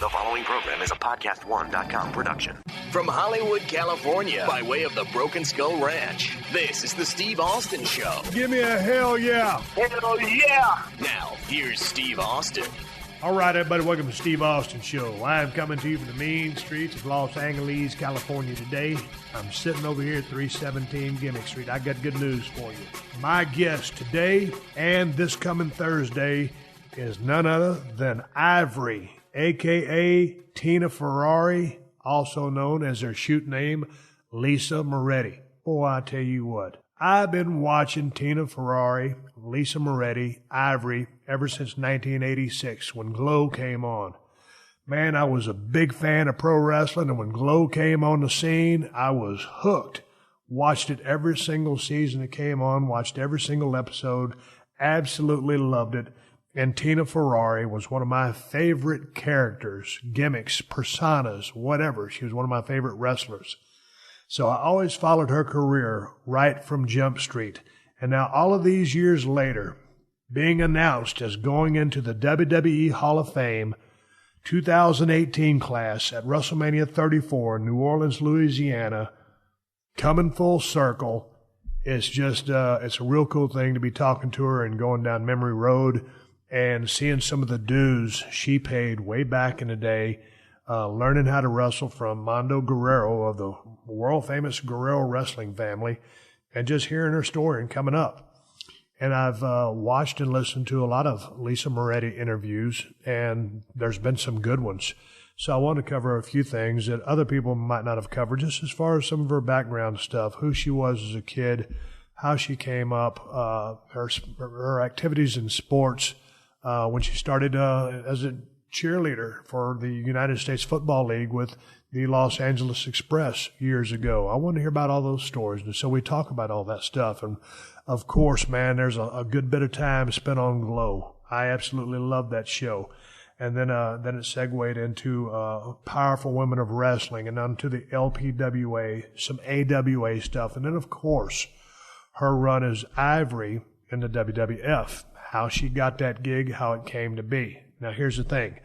The following program is a PodcastOne.com production. From Hollywood, California, by way of the Broken Skull Ranch, this is the Steve Austin Show. Give me a hell yeah. Hell yeah. Now, here's Steve Austin. All right, everybody, welcome to Steve Austin Show. I am coming to you from the mean streets of Los Angeles, California today. I'm sitting over here at 317 Gimmick Street. I got good news for you. My guest today and this coming Thursday is none other than Ivory, a.k.a. Tina Ferrari, also known as her shoot name, Lisa Moretti. Boy, I tell you what, I've been watching Tina Ferrari, Lisa Moretti, Ivory ever since 1986 when G.L.O.W came on. Man, I was a big fan of pro wrestling, and when G.L.O.W came on the scene, I was hooked. Watched it every single season it came on, watched every single episode, absolutely loved it. And Tina Ferrari was one of my favorite characters, gimmicks, personas, whatever. She was one of my favorite wrestlers. So I always followed her career right from Jump Street. And now all of these years later, being announced as going into the WWE Hall of Fame 2018 class at WrestleMania 34 in New Orleans, Louisiana, coming full circle, it's just, it's a real cool thing to be talking to her and going down memory road and seeing some of the dues she paid way back in the day, learning how to wrestle from Mondo Guerrero of the world-famous Guerrero wrestling family, and just hearing her story and coming up. And I've watched and listened to a lot of Lisa Moretti interviews, and there's been some good ones. So I want to cover a few things that other people might not have covered, just as far as some of her background stuff, who she was as a kid, how she came up, her activities in sports, when she started as a cheerleader for the United States Football League with the Los Angeles Express years ago. I want to hear about all those stories, and so we talk about all that stuff. And, of course, man, there's a good bit of time spent on G.L.O.W. I absolutely love that show. And then it segued into Powerful Women of Wrestling and onto the LPWA, some AWA stuff. And then, of course, her run as Ivory in the WWF. How she got that gig, how it came to be. Now, here's the thing.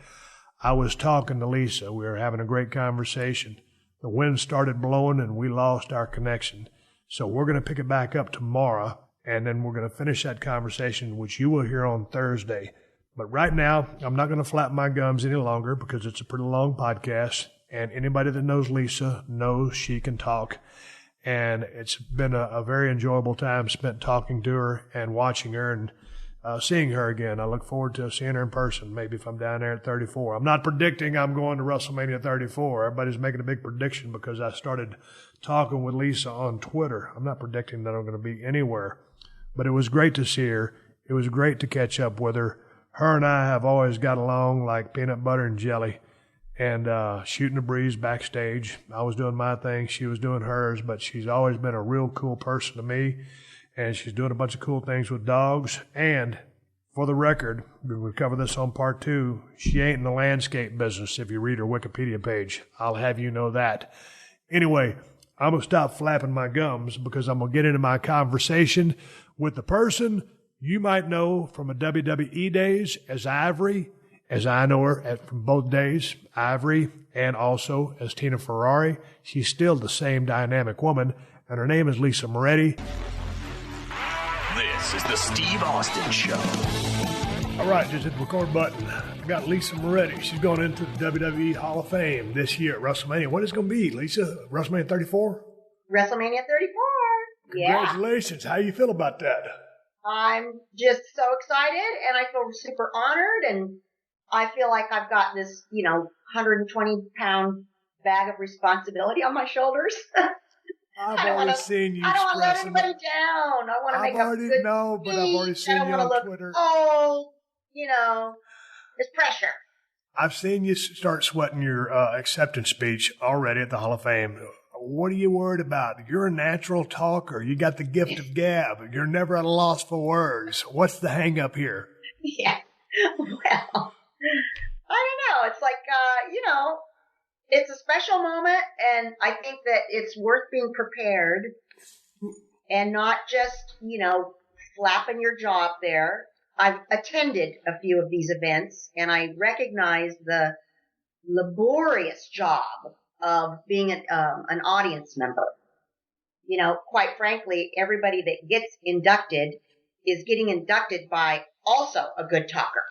I was talking to Lisa. We were having a great conversation. The wind started blowing, and we lost our connection. So we're going to pick it back up tomorrow, and then we're going to finish that conversation, which you will hear on Thursday. But right now, I'm not going to flap my gums any longer because it's a pretty long podcast, and anybody that knows Lisa knows she can talk. And it's been a very enjoyable time spent talking to her and watching her and seeing her again. I look forward to seeing her in person, maybe if I'm down there at 34. I'm not predicting I'm going to WrestleMania 34. Everybody's making a big prediction because I started talking with Lisa on Twitter. I'm not predicting that I'm going to be anywhere. But it was great to see her. It was great to catch up with her. Her and I have always got along like peanut butter and jelly, and shooting the breeze backstage. I was doing my thing. She was doing hers, but she's always been a real cool person to me. And she's doing a bunch of cool things with dogs. And for the record, we'll cover this on part 2, she ain't in the landscape business if you read her Wikipedia page. I'll have you know that. Anyway, I'm going to stop flapping my gums because I'm going to get into my conversation with the person you might know from a WWE days as Ivory, as I know her from both days, Ivory, and also as Tina Ferrari. She's still the same dynamic woman, and her name is Lisa Moretti. This is the Steve Austin Show. All right, just hit the record button. I got Lisa Moretti. She's going into the WWE Hall of Fame this year at WrestleMania. What is it going to be, Lisa? WrestleMania 34? WrestleMania 34. Yeah. Congratulations. How you feel about that? I'm just so excited, and I feel super honored, and I feel like I've got this, 120-pound bag of responsibility on my shoulders. I've already seen you. I don't want to let anybody down. I want to make a good speech. But I've already seen you on Twitter. Oh, there's pressure. I've seen you start sweating your acceptance speech already at the Hall of Fame. What are you worried about? You're a natural talker. You got the gift of gab. You're never at a loss for words. What's the hang up here? Yeah. Well, I don't know. It's like, it's a special moment, and I think that it's worth being prepared and not just, flapping your jaw up there. I've attended a few of these events, and I recognize the laborious job of being an audience member. You know, quite frankly, everybody that gets inducted is getting inducted by also a good talker.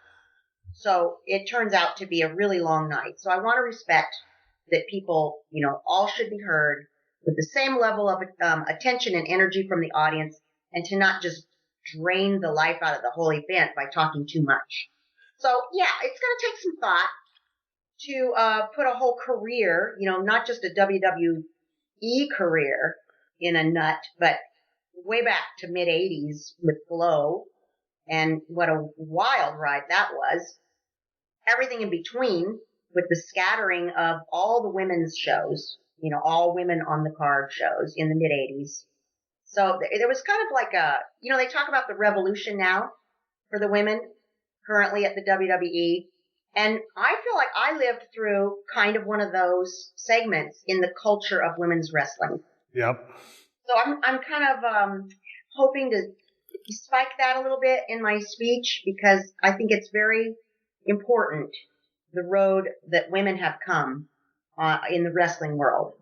So it turns out to be a really long night. So I want to respect that people, you know, all should be heard with the same level of attention and energy from the audience, and to not just drain the life out of the whole event by talking too much. So yeah, it's going to take some thought to put a whole career, you know, not just a WWE career in a nut, but way back to mid-'80s with G.L.O.W. And what a wild ride that was. Everything in between with the scattering of all the women's shows, you know, all women on the card shows in the mid-'80s. So there was kind of like a, you know, they talk about the revolution now for the women currently at the WWE. And I feel like I lived through kind of one of those segments in the culture of women's wrestling. Yep. So I'm kind of hoping to spike that a little bit in my speech, because I think it's very important, the road that women have come in the wrestling world.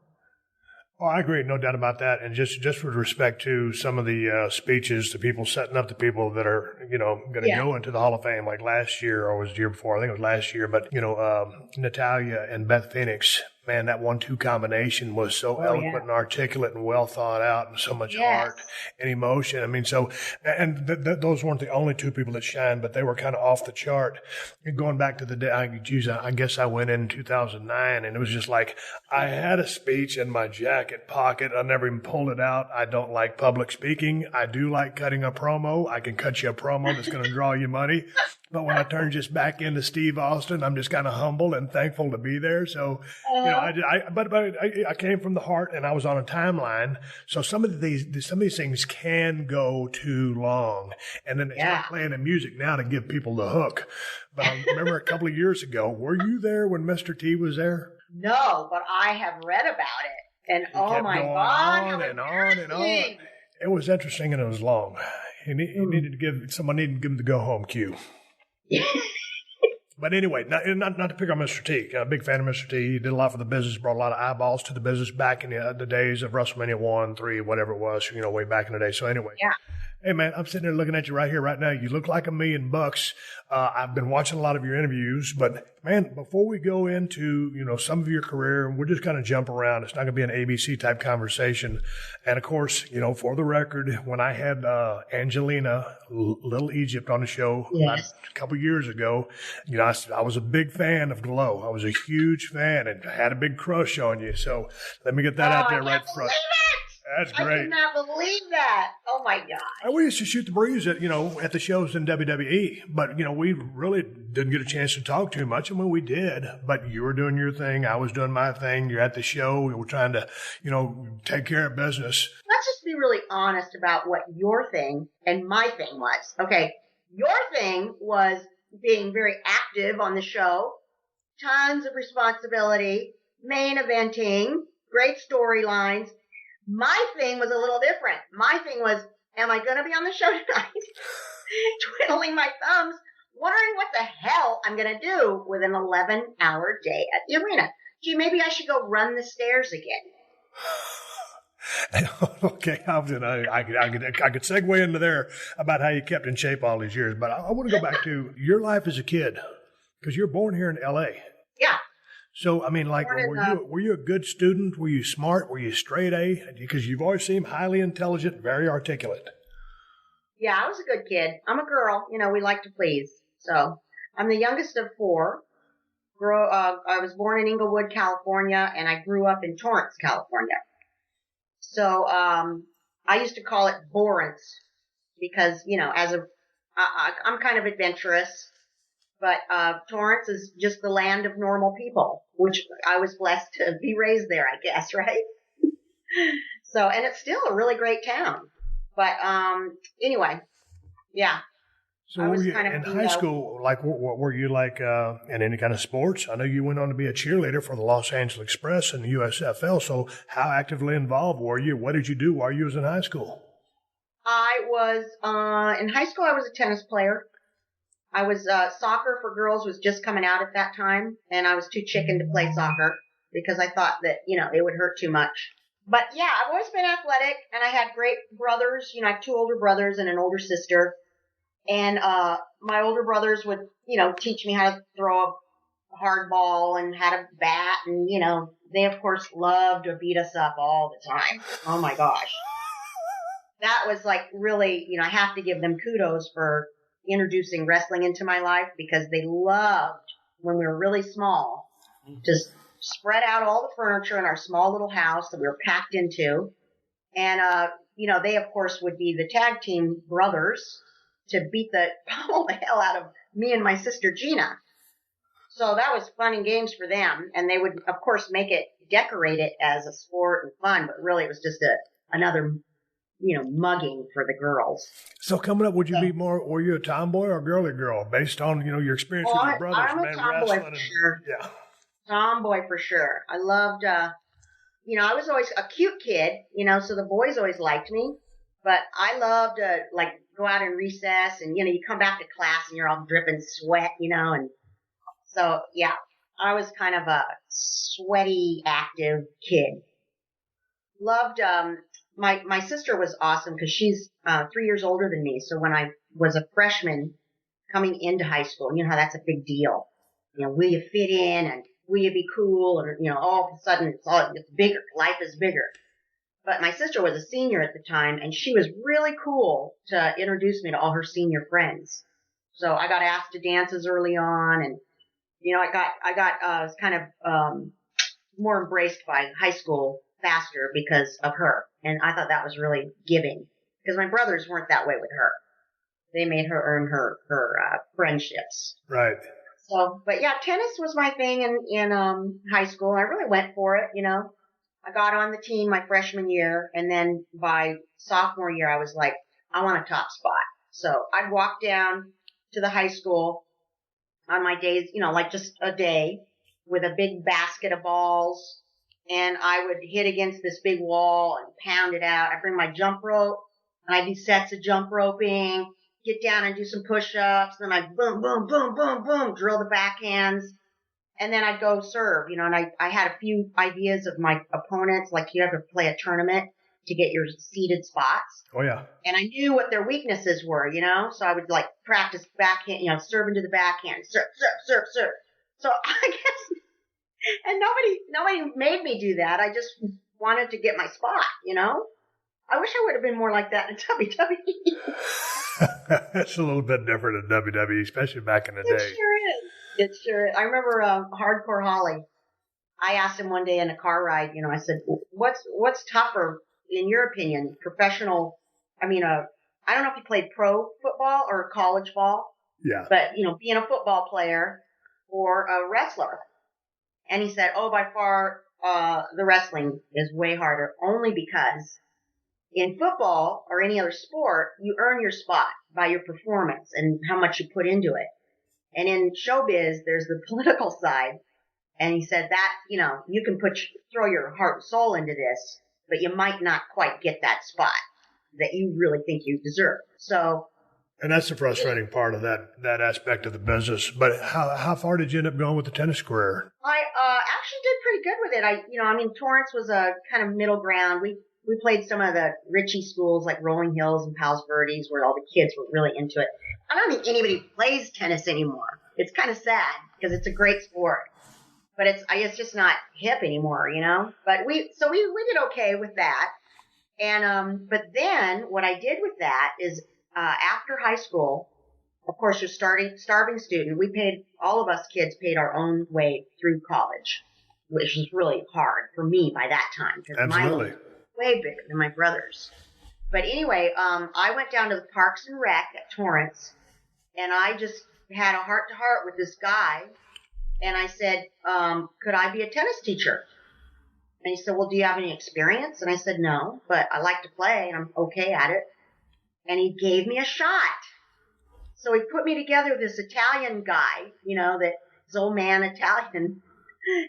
Oh, I agree. No doubt about that. And just with respect to some of the speeches, the people setting up the people that are, you know, going to go into the Hall of Fame, like last year, or was it the year before? I think it was last year. But, you know, Natalya and Beth Phoenix, man, that 1-2 combination was so eloquent and articulate and well thought out, and so much heart and emotion. I mean, so, and those weren't the only two people that shined, but they were kind of off the chart. And going back to the day, I guess I went in 2009, and it was just like, I had a speech in my jacket pocket. I never even pulled it out. I don't like public speaking. I do like cutting a promo. I can cut you a promo that's going to draw you money. But when I turn just back into Steve Austin, I'm just kind of humble and thankful to be there. So, you know, I came from the heart, and I was on a timeline. So some of these things can go too long, and then they start playing the music now to give people the hook. But I remember a couple of years ago, were you there when Mr. T was there? No, but I have read about it, and oh my God, on and on and on. It was interesting, and it was long. Someone needed to give him the go home cue. But anyway, not to pick on Mr. T. I'm a big fan of Mr. T. He did a lot for the business, brought a lot of eyeballs to the business back in the days of WrestleMania 1, 3, whatever it was, you know, way back in the day. So anyway. Yeah. Hey, man, I'm sitting there looking at you right here, right now. You look like $1 million. I've been watching a lot of your interviews, but man, before we go into, you know, some of your career, we'll just kind of jump around. It's not going to be an ABC type conversation. And of course, you know, for the record, when I had Angelina, Little Egypt, on the show a couple years ago, you know, I was a big fan of G.L.O.W. I was a huge fan and had a big crush on you. So let me get that out there right front. That's great. I cannot believe that. Oh my God. And we used to shoot the breeze at the shows in WWE, but, you know, we really didn't get a chance to talk too much. And when we did, but you were doing your thing, I was doing my thing. You're at the show. We were trying to, you know, take care of business. Let's just be really honest about what your thing and my thing was. Okay. Your thing was being very active on the show, tons of responsibility, main eventing, great storylines. My thing was a little different. My thing was, am I going to be on the show tonight? Twiddling my thumbs, wondering what the hell I'm going to do with an 11-hour day at the arena. Gee, maybe I should go run the stairs again. Okay, I could segue into there about how you kept in shape all these years, but I want to go back to your life as a kid, because you're born here in L.A. Yeah. So, I mean, like, were you a good student? Were you smart? Were you straight A? Because you've always seemed highly intelligent, very articulate. Yeah, I was a good kid. I'm a girl. You know, we like to please. So I'm the youngest of 4. I was born in Inglewood, California, and I grew up in Torrance, California. So I used to call it Borance because, you know, I'm kind of adventurous. But Torrance is just the land of normal people, which I was blessed to be raised there, I guess, right? So, and it's still a really great town. But anyway, yeah. So were you, in high school, like, were you like in any kind of sports? I know you went on to be a cheerleader for the Los Angeles Express and the USFL. So how actively involved were you? What did you do while you was in high school? I was, in high school, I was a tennis player. I was, soccer for girls was just coming out at that time, and I was too chicken to play soccer because I thought that, it would hurt too much. But yeah, I've always been athletic, and I had great brothers. I have 2 older brothers and an older sister. And, my older brothers would, teach me how to throw a hard ball and how to bat. And, they of course loved to beat us up all the time. Oh my gosh. That was like really, I have to give them kudos for introducing wrestling into my life because they loved when we were really small to spread out all the furniture in our small little house that we were packed into. And, they of course would be the tag team brothers to beat the hell out of me and my sister Gina. So that was fun and games for them. And they would, of course, decorate it as a sport and fun, but really it was just another, mugging for the girls. So coming up, were you a tomboy or a girly girl based on, your experience with your brothers? I'm a tomboy for sure. Yeah. Tomboy for sure. I loved, I was always a cute kid, so the boys always liked me, but I loved, go out in recess and, you come back to class and you're all dripping sweat, and so, yeah, I was kind of a sweaty, active kid. Loved, my sister was awesome because she's 3 years older than me. So when I was a freshman coming into high school, you know how that's a big deal. Will you fit in and will you be cool? And, all of a sudden it's bigger. Life is bigger. But my sister was a senior at the time and she was really cool to introduce me to all her senior friends. So I got asked to dances early on and, I was kind of, more embraced by high school faster because of her. And I thought that was really giving because my brothers weren't that way with her. They made her earn her friendships. Right. So, but yeah, tennis was my thing in high school. I really went for it, I got on the team my freshman year. And then by sophomore year, I was like, I want a top spot. So I'd walk down to the high school on my days, just a day with a big basket of balls and I would hit against this big wall and pound it out. I'd bring my jump rope and I'd do sets of jump roping, get down and do some push-ups. Then I'd boom, boom, boom, boom, boom, drill the backhands. And then I'd go serve, and I had a few ideas of my opponents, like you have to play a tournament to get your seeded spots. Oh, yeah. And I knew what their weaknesses were, so I would practice backhand, serve into the backhand, serve, serve, serve, serve. So I guess, and nobody made me do that. I just wanted to get my spot, I wish I would have been more like that in WWE. It's a little bit different in WWE, especially back in the day. It sure is. It sure is. I remember Hardcore Holly. I asked him one day in a car ride, I said, what's tougher, in your opinion, professional, I don't know if he played pro football or college ball. Yeah. But, being a football player or a wrestler. And he said, by far, the wrestling is way harder, only because in football or any other sport, you earn your spot by your performance and how much you put into it. And in showbiz, there's the political side. And he said that, you can throw your heart and soul into this, but you might not quite get that spot that you really think you deserve. So. And that's the frustrating part of that aspect of the business. But how far did you end up going with the tennis career? I actually did pretty good with it. Torrance was a kind of middle ground. We played some of the Ritchie schools like Rolling Hills and Palos Verdes where all the kids were really into it. I don't think anybody plays tennis anymore. It's kind of sad because it's a great sport, but it's just not hip anymore, But we did okay with that. And but then what I did with that is after high school, of course, you're starving student. All of us kids paid our own way through college, which was really hard for me by that time because my was way bigger than my brother's. But anyway, I went down to the Parks and Rec at Torrance, and I just had a heart-to-heart with this guy, and I said, could I be a tennis teacher? And he said, well, do you have any experience? And I said, no, but I like to play, and I'm okay at it. And he gave me a shot. So he put me together with this Italian guy, that his old man Italian,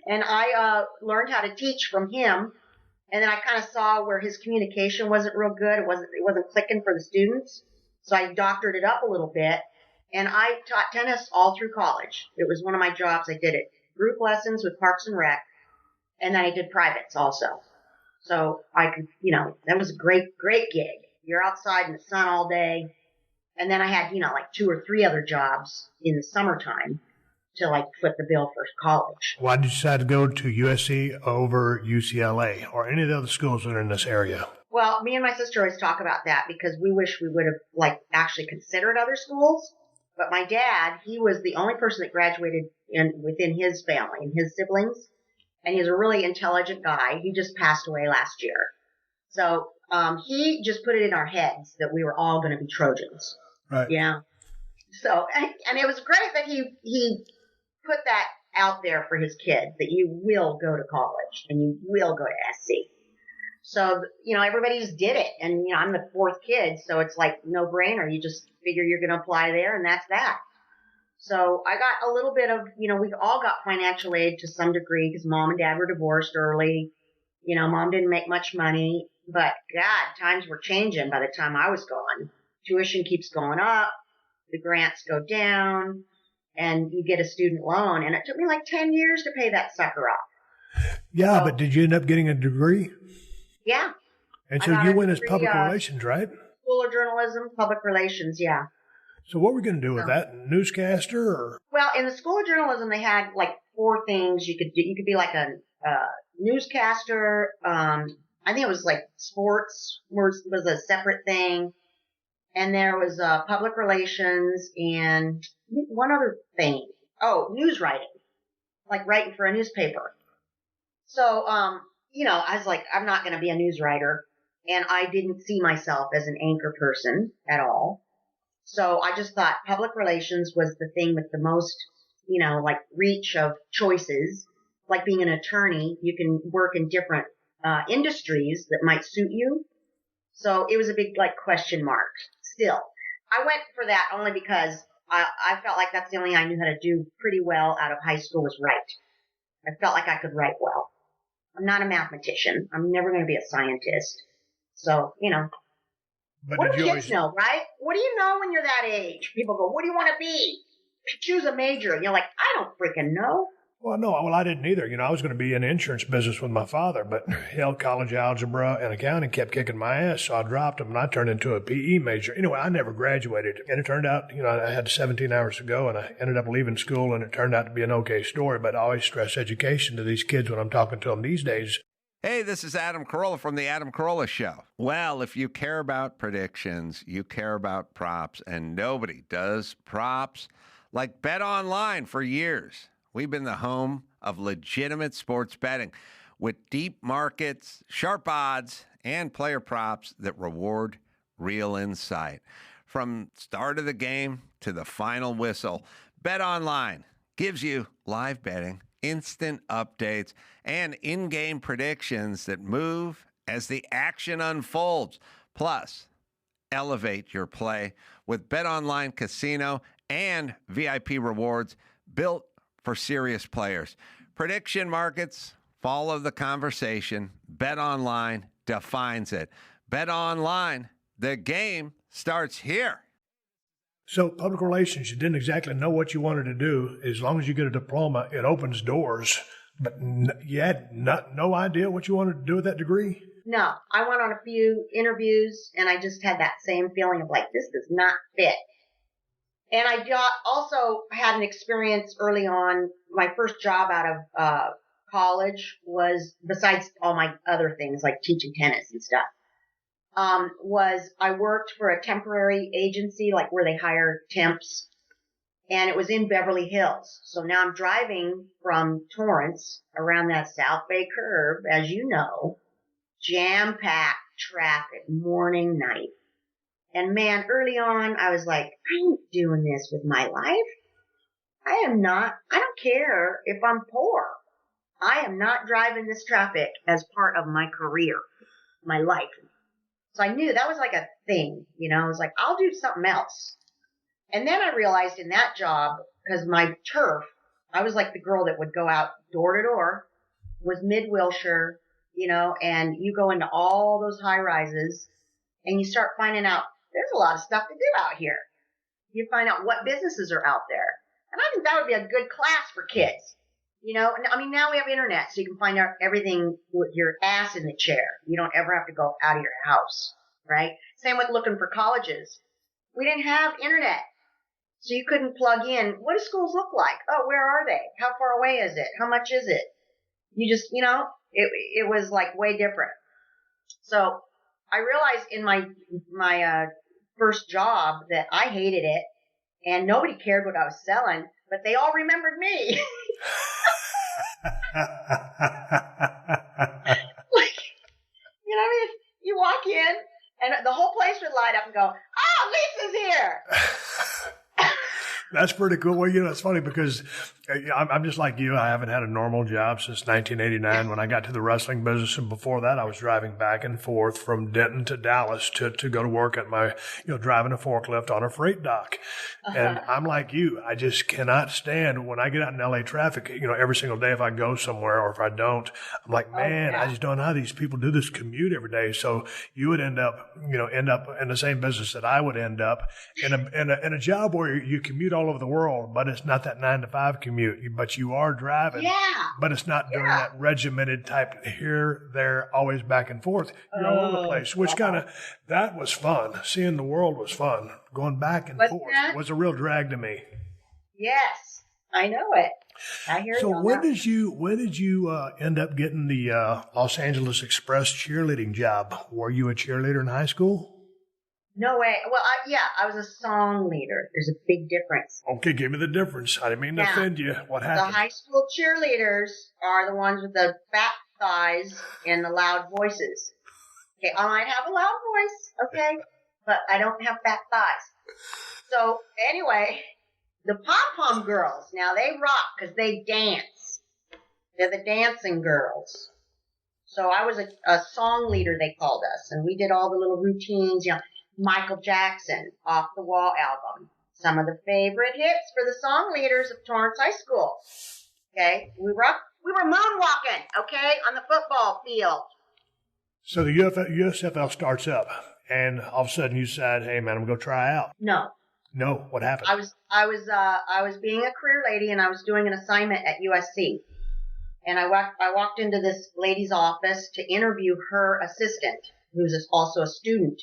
and I learned how to teach from him. And then I kind of saw where his communication wasn't real good. It wasn't clicking for the students. So I doctored it up a little bit. And I taught tennis all through college. It was one of my jobs. I did it. Group lessons with Parks and Rec. And then I did privates also. So I could, that was a great gig. You're outside in the sun all day. And then I had, like 2 or 3 other jobs in the summertime to like foot the bill for college. Why did you decide to go to USC over UCLA or any of the other schools that are in this area? Well, me and my sister always talk about that because we wish we would have like actually considered other schools. But my dad, he was the only person that graduated within his family and his siblings. And he's a really intelligent guy. He just passed away last year. So he just put it in our heads that we were all going to be Trojans. Right. Yeah. So, and it was great that he put that out there for his kids, that you will go to college and you will go to SC. So, everybody just did it. And, I'm the 4th kid, so it's like no brainer. You just figure you're going to apply there and that's that. So I got a little bit of, we all got financial aid to some degree because mom and dad were divorced early. Mom didn't make much money, but God, times were changing by the time I was gone. Tuition keeps going up. The grants go down and you get a student loan. And it took me like 10 years to pay that sucker off. Yeah, but did you end up getting a degree? Yeah. And so you went as public relations, right? School of Journalism, public relations, yeah. So what were we going to do with that? Newscaster or? Well, in the School of Journalism, they had like 4 things you could do. You could be like a newscaster. I think it was like sports was a separate thing. And there was public relations and one other thing. Oh, news writing, like writing for a newspaper. So, I was like, I'm not going to be a news writer. And I didn't see myself as an anchor person at all. So I just thought public relations was the thing with the most, like reach of choices. Like being an attorney, you can work in different industries that might suit you. So it was a big like question mark. Still, I went for that only because I felt like that's the only thing I knew how to do pretty well out of high school was write. I felt like I could write well. I'm not a mathematician. I'm never going to be a scientist. So, But what do kids know, right? What do you know when you're that age? People go, what do you want to be? Choose a major. And you're like, I don't freaking know. Well, no, I didn't either. I was going to be in the insurance business with my father, but college algebra and accounting kept kicking my ass, so I dropped them and I turned into a PE major. Anyway, I never graduated. And it turned out, I had 17 hours to go and I ended up leaving school and it turned out to be an okay story, but I always stress education to these kids when I'm talking to them these days. Hey, this is Adam Carolla from The Adam Carolla Show. Well, if you care about predictions, you care about props, and nobody does props like Bet Online for years. We've been the home of legitimate sports betting with deep markets, sharp odds, and player props that reward real insight. From start of the game to the final whistle, Bet Online gives you live betting, instant updates, and in-game predictions that move as the action unfolds. Plus, elevate your play with BetOnline Casino and VIP rewards built for serious players. Prediction markets follow the conversation. BetOnline defines it. BetOnline, the game starts here. So public relations, you didn't exactly know what you wanted to do. As long as you get a diploma, it opens doors. But you had no idea what you wanted to do with that degree? No, I went on a few interviews and I just had that same feeling of like, this does not fit. And I also had an experience early on. My first job out of college was, besides all my other things like teaching tennis and stuff, was I worked for a temporary agency, like where they hire temps. And it was in Beverly Hills. So now I'm driving from Torrance around that South Bay curve, as you know, jam-packed traffic, morning, night. And man, early on, I was like, I ain't doing this with my life. I don't care if I'm poor. I am not driving this traffic as part of my career, my life. So I knew that was like a thing, I was like, I'll do something else. And then I realized in that job, because my turf, I was like the girl that would go out door to door, was mid-Wilshire, and you go into all those high rises and you start finding out there's a lot of stuff to do out here. You find out what businesses are out there. And I think that would be a good class for kids. You know, I mean, now we have internet, so you can find out everything with your ass in the chair. You don't ever have to go out of your house, right? Same with looking for colleges. We didn't have internet, so you couldn't plug in. What do schools look like? Oh, where are they? How far away is it? How much is it? You just, you know, it was like way different. So I realized in my first job that I hated it, and nobody cared what I was selling, but they all remembered me. Like, you know, I mean, you walk in and the whole place would light up and go, "Oh, Lisa's here." That's pretty cool. Well, you know, it's funny because I'm just like you. I haven't had a normal job since 1989 when I got to the wrestling business. And before that, I was driving back and forth from Denton to Dallas to go to work at my, driving a forklift on a freight dock. And I'm like you. I just cannot stand when I get out in LA traffic, every single day if I go somewhere or if I don't, I'm like, man, I just don't know how these people do this commute every day. So you would end up in the same business that I would end up in a job where you commute all over the world, but it's not that 9 to 5 commute, but you are driving, but it's not during that regimented type here, there, always back and forth. You're all over the place, which that was fun. Seeing the world was fun. Going back and forth was a real drag to me. Yes, I know it. I hear so you. When did you end up getting the Los Angeles Express cheerleading job? Were you a cheerleader in high school? No way. Well, I was a song leader. There's a big difference. Okay, give me the difference. I didn't mean to offend you. What happened? The high school cheerleaders are the ones with the fat thighs and the loud voices. Okay, I might have a loud voice, okay, but I don't have fat thighs. So anyway, the pom-pom girls, now they rock because they dance. They're the dancing girls. So I was a song leader, they called us, and we did all the little routines, Michael Jackson, Off the Wall album. Some of the favorite hits for the song leaders of Torrance High School. Okay, we were moonwalking, okay, on the football field. So the USFL starts up, and all of a sudden you said, "Hey, man, I'm going to try out." No, what happened? I was being a career lady, and I was doing an assignment at USC, and I walked into this lady's office to interview her assistant, who's also a student.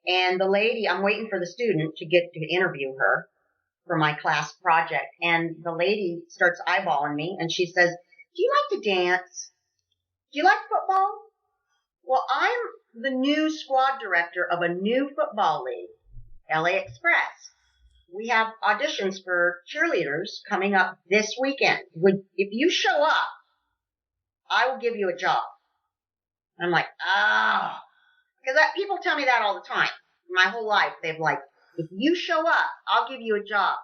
And the lady, I'm waiting for the student to get to interview her for my class project. And the lady starts eyeballing me and she says, "Do you like to dance? Do you like football?" Well, I'm the new squad director of a new football league, LA Express. We have auditions for cheerleaders coming up this weekend. If you show up, I will give you a job. I'm like, oh. Because people tell me that all the time. My whole life, they've like, if you show up, I'll give you a job.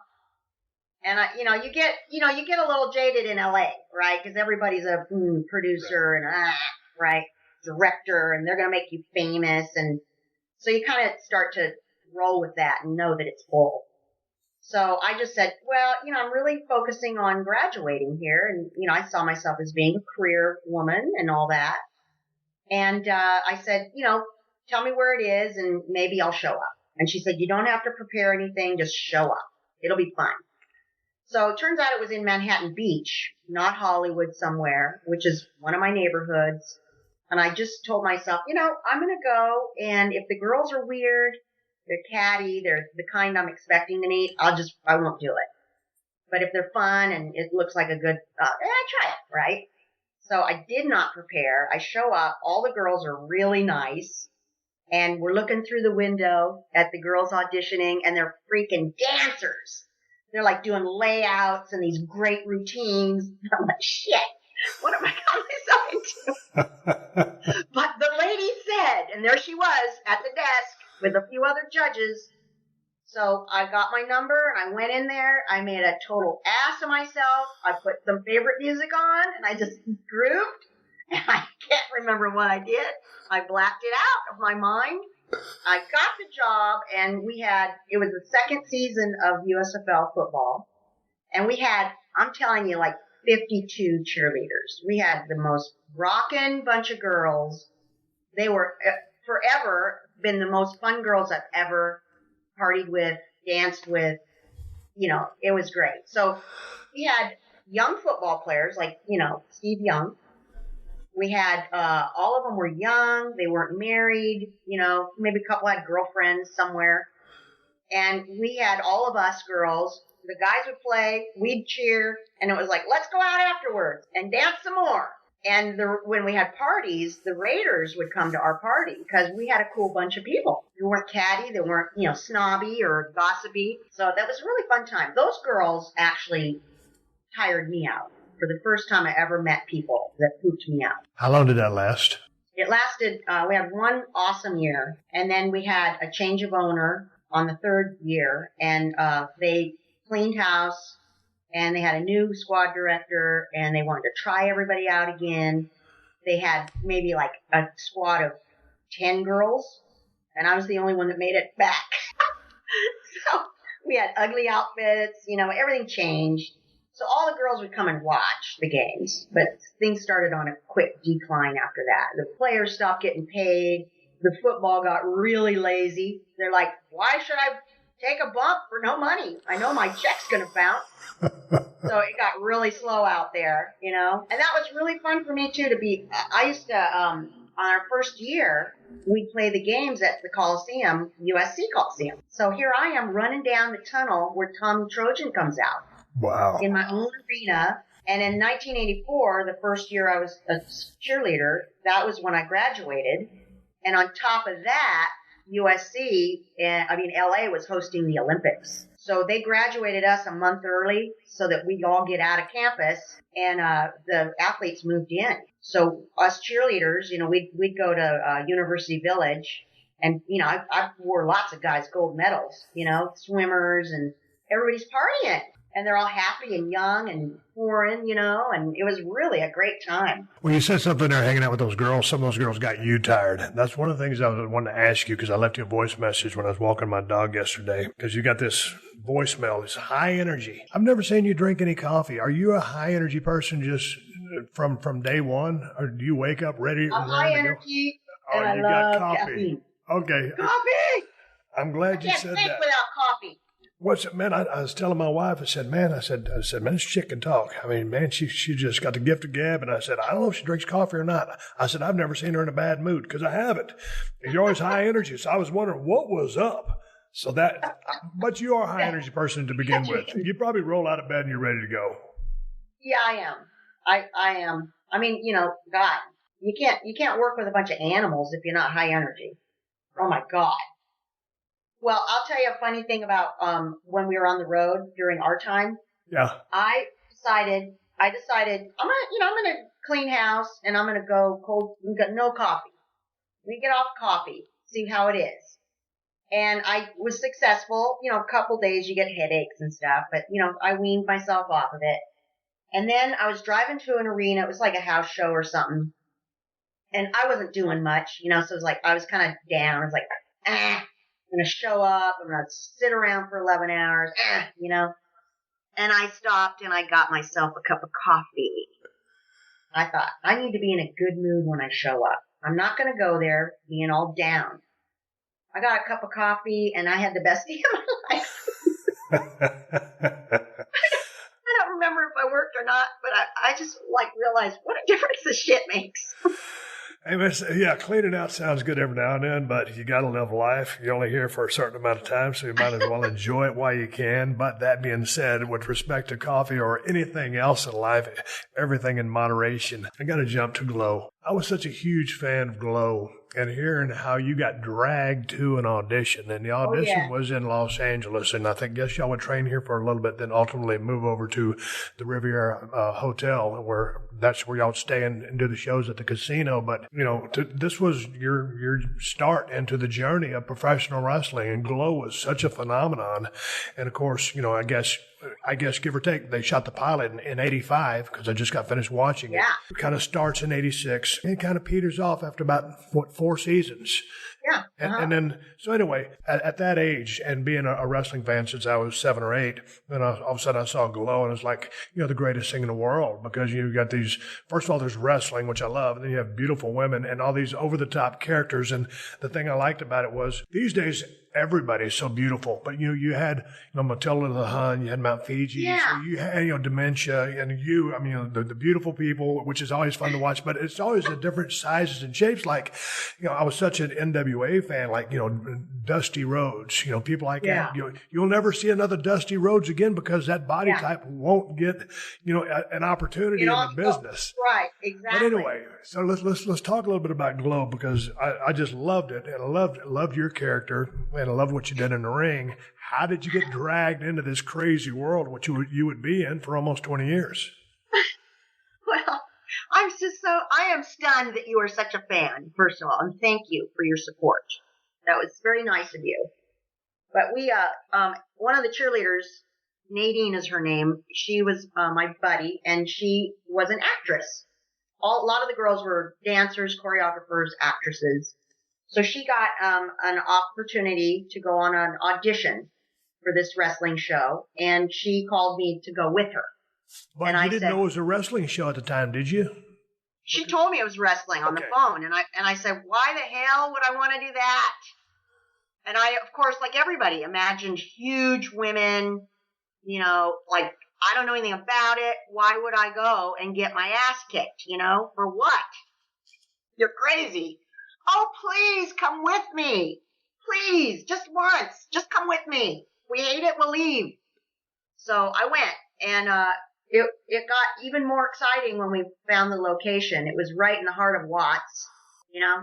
And you get a little jaded in LA, right? Because everybody's a producer and right, director, and they're gonna make you famous, and so you kind of start to roll with that and know that it's bull. So I just said, well, I'm really focusing on graduating here, and I saw myself as being a career woman and all that. And I said, tell me where it is and maybe I'll show up. And she said, you don't have to prepare anything, just show up. It'll be fun. So it turns out it was in Manhattan Beach, not Hollywood somewhere, which is one of my neighborhoods. And I just told myself, I'm going to go, and if the girls are weird, they're catty, they're the kind I'm expecting to meet, I won't do it. But if they're fun and it looks like a good, I try it, right? So I did not prepare. I show up. All the girls are really nice. And we're looking through the window at the girls auditioning, and they're freaking dancers. They're like doing layouts and these great routines. I'm like, shit, what am I got myself into? But the lady said, and there she was at the desk with a few other judges. So I got my number, and I went in there. I made a total ass of myself. I put some favorite music on, and I just grooved. And I can't remember what I did. I blacked it out of my mind. I got the job, and it was the second season of USFL football. And we had, I'm telling you, like 52 cheerleaders. We had the most rockin' bunch of girls. They were forever been the most fun girls I've ever partied with danced with, it was great. So we had young football players like, Steve Young. We had, all of them were young. They weren't married, maybe a couple had girlfriends somewhere. And we had all of us girls. The guys would play, we'd cheer, and it was like, let's go out afterwards and dance some more. And when we had parties, the Raiders would come to our party because we had a cool bunch of people. They weren't catty, they weren't, snobby or gossipy. So that was a really fun time. Those girls actually tired me out for the first time I ever met people that pooped me out. How long did that last? It lasted, we had one awesome year, and then we had a change of owner on the third year, and they cleaned house, and they had a new squad director, and they wanted to try everybody out again. They had maybe like a squad of 10 girls, and I was the only one that made it back. So we had ugly outfits, everything changed. So all the girls would come and watch the games, but things started on a quick decline after that. The players stopped getting paid. The football got really lazy. They're like, why should I take a bump for no money? I know my check's going to bounce. So it got really slow out there, And that was really fun for me, too, I used to, on our first year, we'd play the games at the Coliseum, USC Coliseum. So here I am running down the tunnel where Tommy Trojan comes out. Wow. In my own arena. And in 1984, the first year I was a cheerleader, that was when I graduated. And on top of that, LA was hosting the Olympics. So they graduated us a month early so that we'd all get out of campus, and the athletes moved in. So us cheerleaders, we'd go to University Village, and, I wore lots of guys gold medals, swimmers, and everybody's partying. And they're all happy and young and foreign, and it was really a great time. Well, you said something there hanging out with those girls. Some of those girls got you tired. That's one of the things I wanted to ask you because I left you a voice message when I was walking my dog yesterday because you got this voicemail, this high energy. I've never seen you drink any coffee. Are you a high energy person just from day one? Or do you wake up ready? I'm high energy and I love caffeine. Okay. Coffee! I'm glad you said that. I can't think without coffee. What's it, man? I was telling my wife, I said, man, this chick can talk. I mean, man, she just got the gift of gab. And I said, I don't know if she drinks coffee or not. I said, I've never seen her in a bad mood because I haven't. And you're always high energy. So I was wondering what was up. So but you are a high energy person to begin with. You probably roll out of bed and you're ready to go. Yeah, I am. I am. I mean, God, you can't work with a bunch of animals if you're not high energy. Oh my God. Well, I'll tell you a funny thing about when we were on the road during our time. Yeah. I decided I'm gonna clean house and I'm gonna go cold. No coffee. We get off coffee, see how it is. And I was successful. A couple days you get headaches and stuff, but I weaned myself off of it. And then I was driving to an arena. It was like a house show or something, and I wasn't doing much. So it was like I was kind of down. I was like, I'm going to show up. I'm going to sit around for 11 hours, And I stopped and I got myself a cup of coffee. I thought, I need to be in a good mood when I show up. I'm not going to go there being all down. I got a cup of coffee and I had the best day of my life. I don't remember if I worked or not, but I just realized what a difference this shit makes. Hey, yeah, cleaning out sounds good every now and then, but you got to live life. You're only here for a certain amount of time, so you might as well enjoy it while you can. But that being said, with respect to coffee or anything else in life, everything in moderation. I got to jump to G.L.O.W. I was such a huge fan of G.L.O.W. and hearing how you got dragged to an audition. And the audition was in Los Angeles, and I guess y'all would train here for a little bit, then ultimately move over to the Riviera Hotel, where that's where y'all would stay and do the shows at the casino. But, this was your start into the journey of professional wrestling, and G.L.O.W. was such a phenomenon. And, of course, I guess give or take, they shot the pilot in 85 because I just got finished watching it. It kind of starts in 86 and kind of peters off after about 4 seasons. Yeah. And then, so anyway, at that age and being a wrestling fan since I was 7 or 8, then all of a sudden I saw G.L.O.W. and it's like, the greatest thing in the world because you got these, first of all, there's wrestling, which I love, and then you have beautiful women and all these over-the-top characters. And the thing I liked about it was these days, everybody is so beautiful. But you had Matilda the Hun, you had Mount Fiji, Yeah. so you had dementia, and the beautiful people, which is always fun to watch. But it's always the different sizes and shapes. Like I was such an NWA fan, like Dusty Rhodes, people like that. You'll never see another Dusty Rhodes again because that body type won't get an opportunity in the business. Right, exactly. But anyway, so let's talk a little bit about G.L.O.W. because I just loved it, and I loved your character, and I loved what you did in the ring. How did you get dragged into this crazy world, which you would be in for almost 20 years? Well, I am stunned that you are such a fan, first of all, and thank you for your support. That was very nice of you. But we, one of the cheerleaders, Nadine is her name. She was my buddy, and she was an actress. A lot of the girls were dancers, choreographers, actresses. So she got an opportunity to go on an audition for this wrestling show, and she called me to go with her. But and you didn't know it was a wrestling show at the time, did you? She told me it was wrestling on the phone, and I said, why the hell would I want to do that? And I, of course, like everybody, imagined huge women, like, I don't know anything about it. Why would I go and get my ass kicked, for what? You're crazy. Oh, please come with me. Please, just once. Just come with me. We hate it, we'll leave. So I went, and it got even more exciting when we found the location. It was right in the heart of Watts.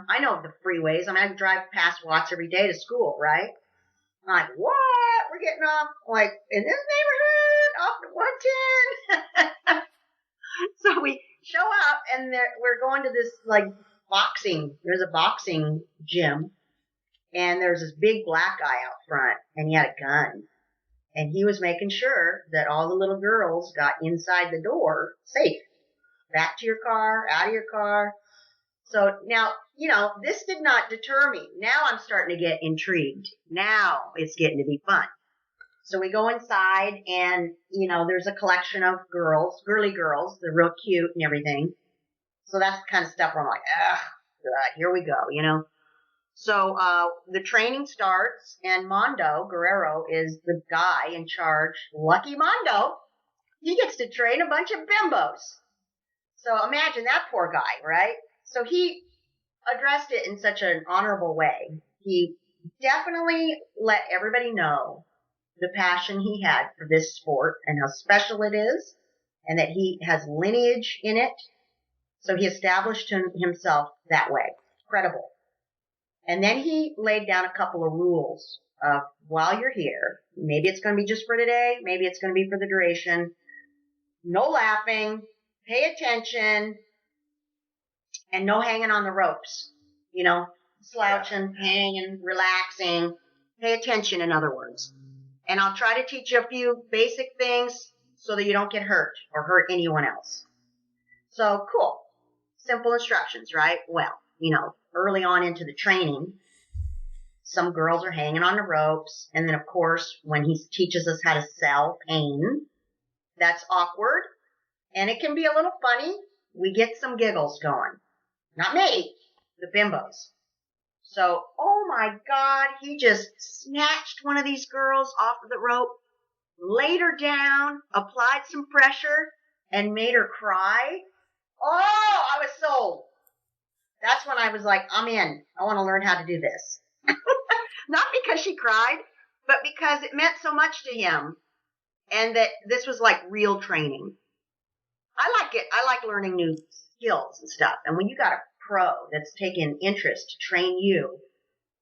I know the freeways. I drive past Watts every day to school, right? I'm like, what? We're getting off, like, in this neighborhood, off the 110. So we show up, and we're going to this, like, there's a boxing gym, and there's this big black guy out front, and he had a gun. And he was making sure that all the little girls got inside the door safe. Back to your car, out of your car. So now, this did not deter me. Now I'm starting to get intrigued. Now it's getting to be fun. So we go inside, and, there's a collection of girls, girly girls. They're real cute and everything. So that's the kind of stuff where I'm like, God, here we go, So the training starts, and Mondo Guerrero is the guy in charge. Lucky Mondo. He gets to train a bunch of bimbos. So imagine that poor guy, right? So he addressed it in such an honorable way. He definitely let everybody know the passion he had for this sport and how special it is, and that he has lineage in it. So he established himself that way. Credible. And then he laid down a couple of rules of, while you're here, maybe it's going to be just for today, maybe it's going to be for the duration. No laughing, pay attention, and no hanging on the ropes. Slouching, hanging, relaxing. Pay attention, in other words. And I'll try to teach you a few basic things so that you don't get hurt or hurt anyone else. So, cool. Simple instructions, right? Well, early on into the training, some girls are hanging on the ropes. And then, of course, when he teaches us how to sell pain, that's awkward. And it can be a little funny. We get some giggles going. Not me, the bimbos. So, oh my God, he just snatched one of these girls off of the rope, laid her down, applied some pressure, and made her cry. Oh, I was sold. That's when I was like, I'm in. I want to learn how to do this. Not because she cried, but because it meant so much to him, and that this was like real training. I like it. I like learning new skills and stuff. And when you got a pro that's taken interest to train you,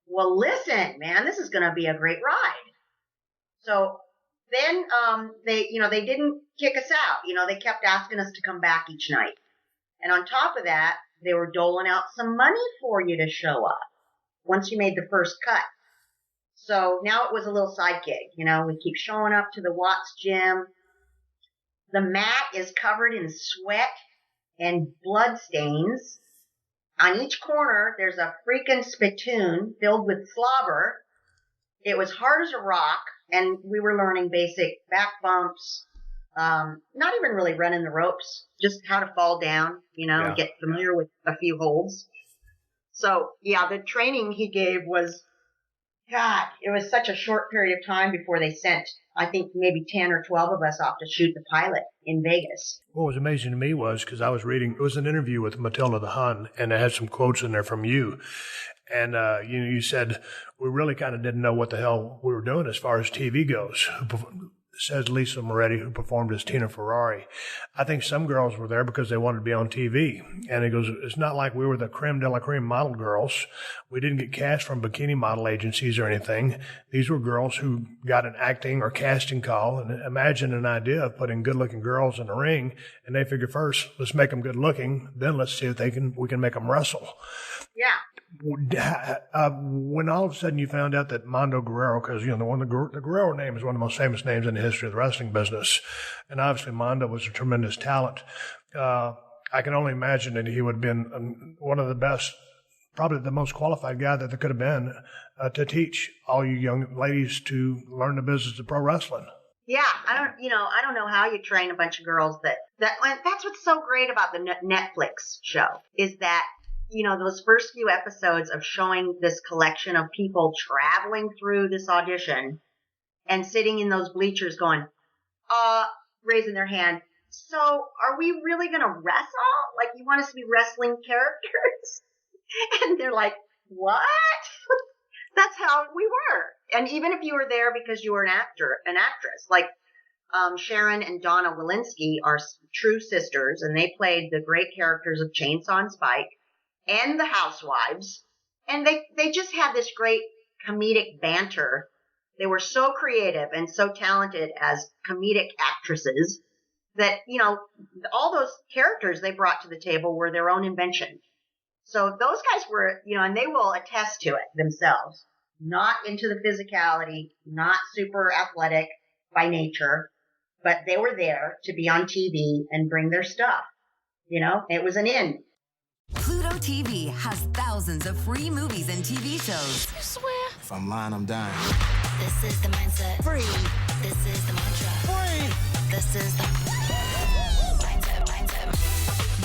well, listen, man, this is going to be a great ride. So then they didn't kick us out. They kept asking us to come back each night. And on top of that, they were doling out some money for you to show up once you made the first cut. So now it was a little side gig. We keep showing up to the Watts gym. The mat is covered in sweat and blood stains. On each corner, there's a freaking spittoon filled with slobber. It was hard as a rock, and we were learning basic back bumps, not even really running the ropes, just how to fall down, and get familiar with a few holds. So, yeah, the training he gave was God, it was such a short period of time before they sent, I think, maybe 10 or 12 of us off to shoot the pilot in Vegas. What was amazing to me was, because I was reading, it was an interview with Matilda the Hun, and it had some quotes in there from you. And you said, we really kind of didn't know what the hell we were doing as far as TV goes. Says Lisa Moretti, who performed as Tina Ferrari. I think some girls were there because they wanted to be on TV. And he goes, it's not like we were the creme de la creme model girls. We didn't get cast from bikini model agencies or anything. These were girls who got an acting or casting call. And imagine an idea of putting good-looking girls in a ring, and they figure first, let's make them good-looking, then let's see if we can make them wrestle. Yeah. When all of a sudden you found out that Mondo Guerrero, because the Guerrero name is one of the most famous names in the history of the wrestling business, and obviously Mondo was a tremendous talent. I can only imagine that he would have been one of the best, probably the most qualified guy that there could have been to teach all you young ladies to learn the business of pro wrestling. Yeah, I don't know how you train a bunch of girls that's what's so great about the Netflix show is that. Those first few episodes of showing this collection of people traveling through this audition and sitting in those bleachers going, raising their hand. So are we really going to wrestle? Like, you want us to be wrestling characters? And they're like, what? That's how we were. And even if you were there because you were an actress, like, Sharon and Donna Walensky are true sisters, and they played the great characters of Chainsaw and Spike and the Housewives, and they just had this great comedic banter. They were so creative and so talented as comedic actresses that, all those characters they brought to the table were their own invention. So those guys were, and they will attest to it themselves, not into the physicality, not super athletic by nature, but they were there to be on TV and bring their stuff. It was an in. Pluto TV has thousands of free movies and TV shows. You swear? If I'm lying, I'm dying. This is the mindset. Free. This is the mantra. Free. This is the mindset.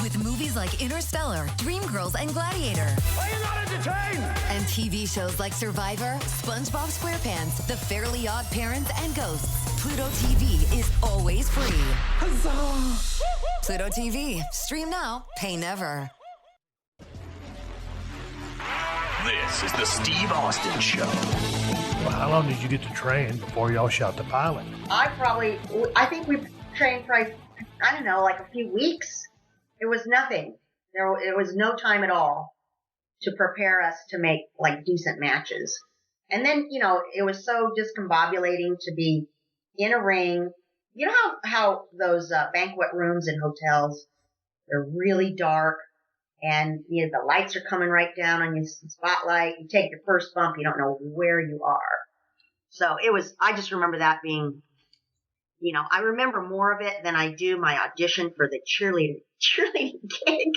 With movies like Interstellar, Dreamgirls, and Gladiator. Are you not entertained? And TV shows like Survivor, SpongeBob SquarePants, The Fairly Odd Parents, and Ghosts. Pluto TV is always free. Huzzah! Pluto TV. Stream now, pay never. This is the Steve Austin Show. Well, how long did you get to train before y'all shot the pilot? I think we trained for, I don't know, like a few weeks. It was nothing. It was no time at all to prepare us to make like decent matches. And then, it was so discombobulating to be in a ring. You know how those banquet rooms in hotels, they're really dark. And, the lights are coming right down on your spotlight. You take your first bump, you don't know where you are. So I just remember that being, I remember more of it than I do my audition for the cheerleading gig.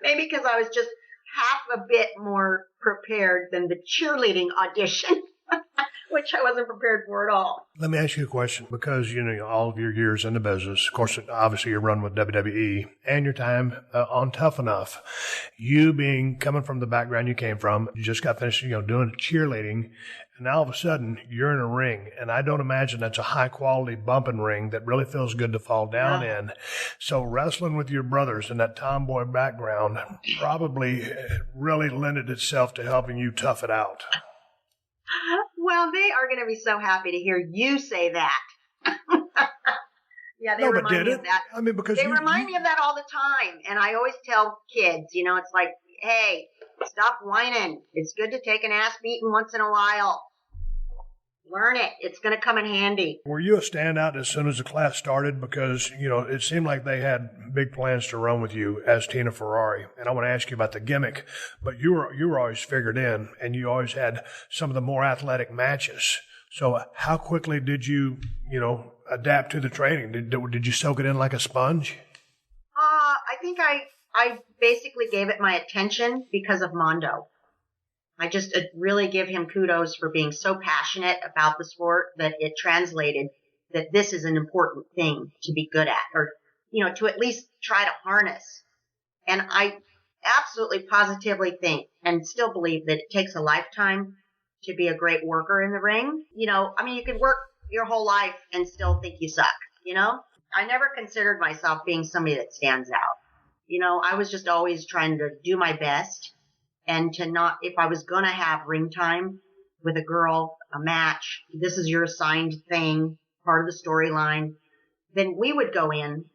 Maybe because I was just half a bit more prepared than the cheerleading audition. Which I wasn't prepared for at all. Let me ask you a question, because, all of your years in the business, of course, obviously your run with WWE and your time on Tough Enough, you coming from the background you came from, you just got finished, doing cheerleading, and now all of a sudden you're in a ring, and I don't imagine that's a high quality bumping ring that really feels good to fall down in. So wrestling with your brothers in that tomboy background probably really lended itself to helping you tough it out. Well, they are going to be so happy to hear you say that. Yeah, they remind me of that. I mean, because they remind me of that all the time. And I always tell kids, it's like, hey, stop whining. It's good to take an ass beating once in a while. Learn it. It's going to come in handy. Were you a standout as soon as the class started? Because, it seemed like they had big plans to run with you as Tina Ferrari. And I want to ask you about the gimmick, but you were always figured in, and you always had some of the more athletic matches. So how quickly did you, adapt to the training? Did you soak it in like a sponge? I think I basically gave it my attention because of Mondo. I just really give him kudos for being so passionate about the sport that it translated that this is an important thing to be good at, or, to at least try to harness. And I absolutely positively think and still believe that it takes a lifetime to be a great worker in the ring. You know, I mean, you could work your whole life and still think you suck, you know? I never considered myself being somebody that stands out. You know, I was just always trying to do my best and to not, if I was going to have ring time with a girl, a match, this is your assigned thing, part of the storyline, then we would go in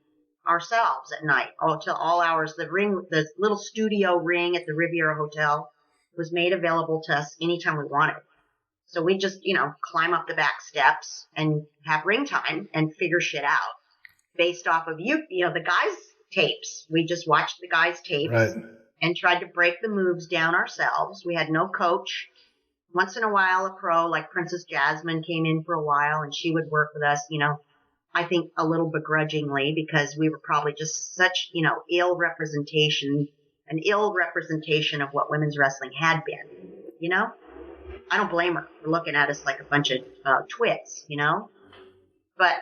ourselves at night, till all hours. The little studio ring at the Riviera Hotel was made available to us anytime we wanted. So we just, you know, climb up the back steps and have ring time and figure shit out based off of you know, the guys' tapes. We just watched the guys' tapes and tried to break the moves down ourselves. We had no coach. Once in a while, a pro like Princess Jasmine came in for a while and she would work with us, you know, I think a little begrudgingly because we were probably just such, you know, an ill representation of what women's wrestling had been, you know? I don't blame her for looking at us like a bunch of twits, you know? But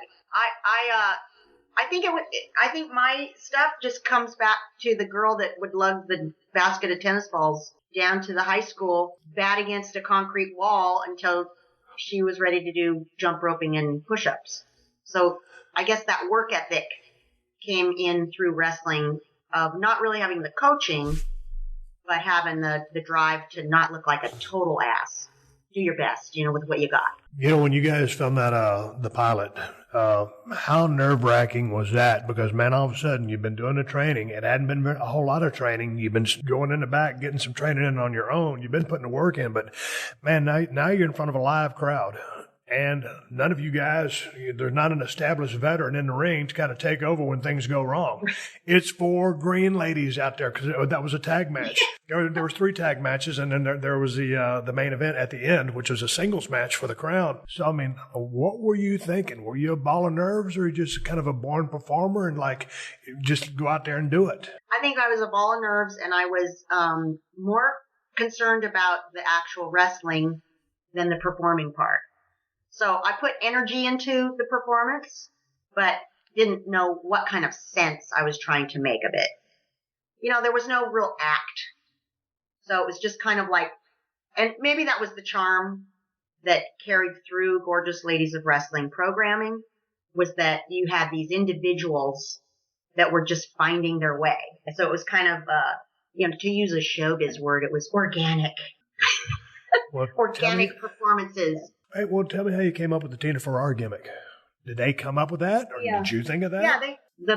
I think my stuff just comes back to the girl that would lug the basket of tennis balls down to the high school, bat against a concrete wall until she was ready to do jump roping and push-ups. So I guess that work ethic came in through wrestling of not really having the coaching, but having the drive to not look like a total ass. Do your best, you know, with what you got. You know, when you guys filmed that, the pilot, how nerve-wracking was that? Because, man, all of a sudden you've been doing the training. It hadn't been a whole lot of training. You've been going in the back, getting some training in on your own. You've been putting the work in. But, man, now you're in front of a live crowd. And none of you guys, there's not an established veteran in the ring to kind of take over when things go wrong. It's 4 green ladies out there because that was a tag match. There was 3 tag matches, and then there was the main event at the end, which was a singles match for the crown. So, I mean, what were you thinking? Were you a ball of nerves, or just kind of a born performer and like just go out there and do it? I think I was a ball of nerves, and I was more concerned about the actual wrestling than the performing part. So I put energy into the performance, but didn't know what kind of sense I was trying to make of it. You know, there was no real act. So it was just kind of like, and maybe that was the charm that carried through Gorgeous Ladies of Wrestling programming, was that you had these individuals that were just finding their way. And so it was kind of, you know, to use a showbiz word, it was organic. Well, organic performances. Hey, well, tell me how you came up with the Tina Ferrari gimmick. Did they come up with that, or did you think of that? Yeah, the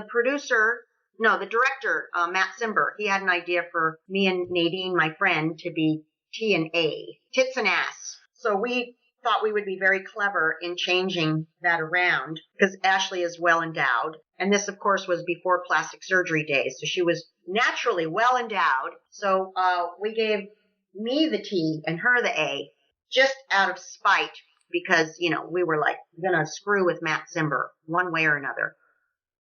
director, Matt Simber, he had an idea for me and Nadine, my friend, to be T and A, tits and ass. So we thought we would be very clever in changing that around because Ashley is well endowed. And this, of course, was before plastic surgery days. So she was naturally well endowed. So we gave me the T and her the A just out of spite because, you know, we were like going to screw with Matt Simber one way or another.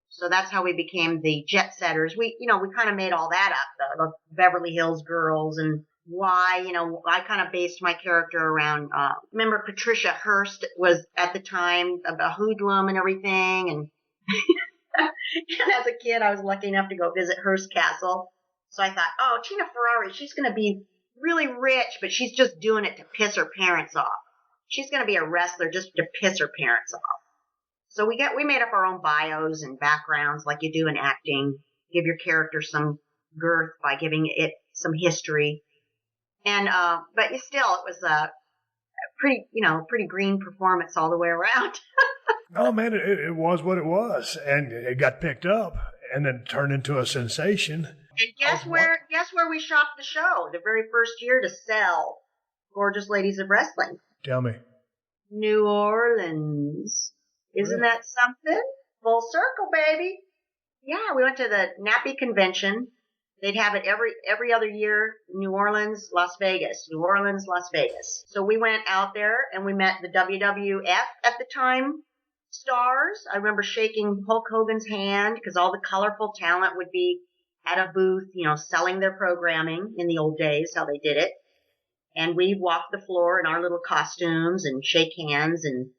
So that's how we became the Jet Setters. We kind of made all that up, the Beverly Hills Girls, and why, you know, I kind of based my character around, remember Patricia Hearst was at the time a hoodlum and everything. And, and as a kid, I was lucky enough to go visit Hearst Castle. So I thought, oh, Tina Ferrari, she's going to be really rich, but she's just doing it to piss her parents off. She's going to be a wrestler just to piss her parents off. So we made up our own bios and backgrounds like you do in acting. Give your character some girth by giving it some history. And, but still, it was a pretty green performance all the way around. Oh man, it was what it was. And it got picked up and then turned into a sensation. And guess where we shopped the show the very first year to sell Gorgeous Ladies of Wrestling? Tell me. New Orleans. Isn't that something? Full circle, baby. Yeah, we went to the Nappy Convention. They'd have it every other year, New Orleans, Las Vegas. New Orleans, Las Vegas. So we went out there and we met the WWF at the time stars. I remember shaking Hulk Hogan's hand because all the colorful talent would be at a booth, you know, selling their programming in the old days, how they did it. And we'd walk the floor in our little costumes and shake hands and,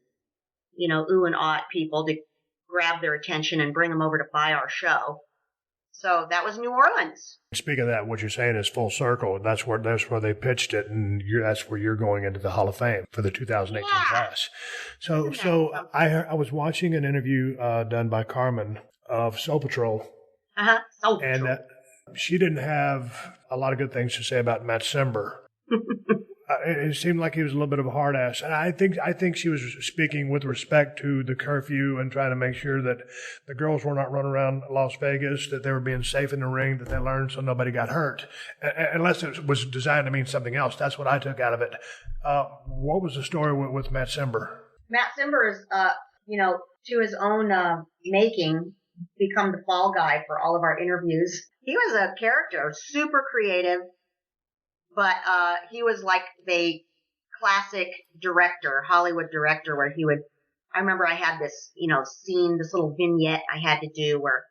you know, ooh and ah at people to grab their attention and bring them over to buy our show. So that was New Orleans. Speaking of that, what you're saying is full circle. That's where they pitched it, and that's where you're going into the Hall of Fame for the 2018 class. So I was watching an interview done by Carmen of Soul Patrol. Soul Patrol. And she didn't have a lot of good things to say about Matt Sember. It seemed like he was a little bit of a hard ass. And I think she was speaking with respect to the curfew and trying to make sure that the girls were not running around Las Vegas, that they were being safe in the ring, that they learned so nobody got hurt. Unless it was designed to mean something else. That's what I took out of it. What was the story with Matt Sember? Matt Sember is, to his own making, become the fall guy for all of our interviews. He was a character, super creative. But he was like the classic director, Hollywood director, where I remember I had this, scene, this little vignette I had to do where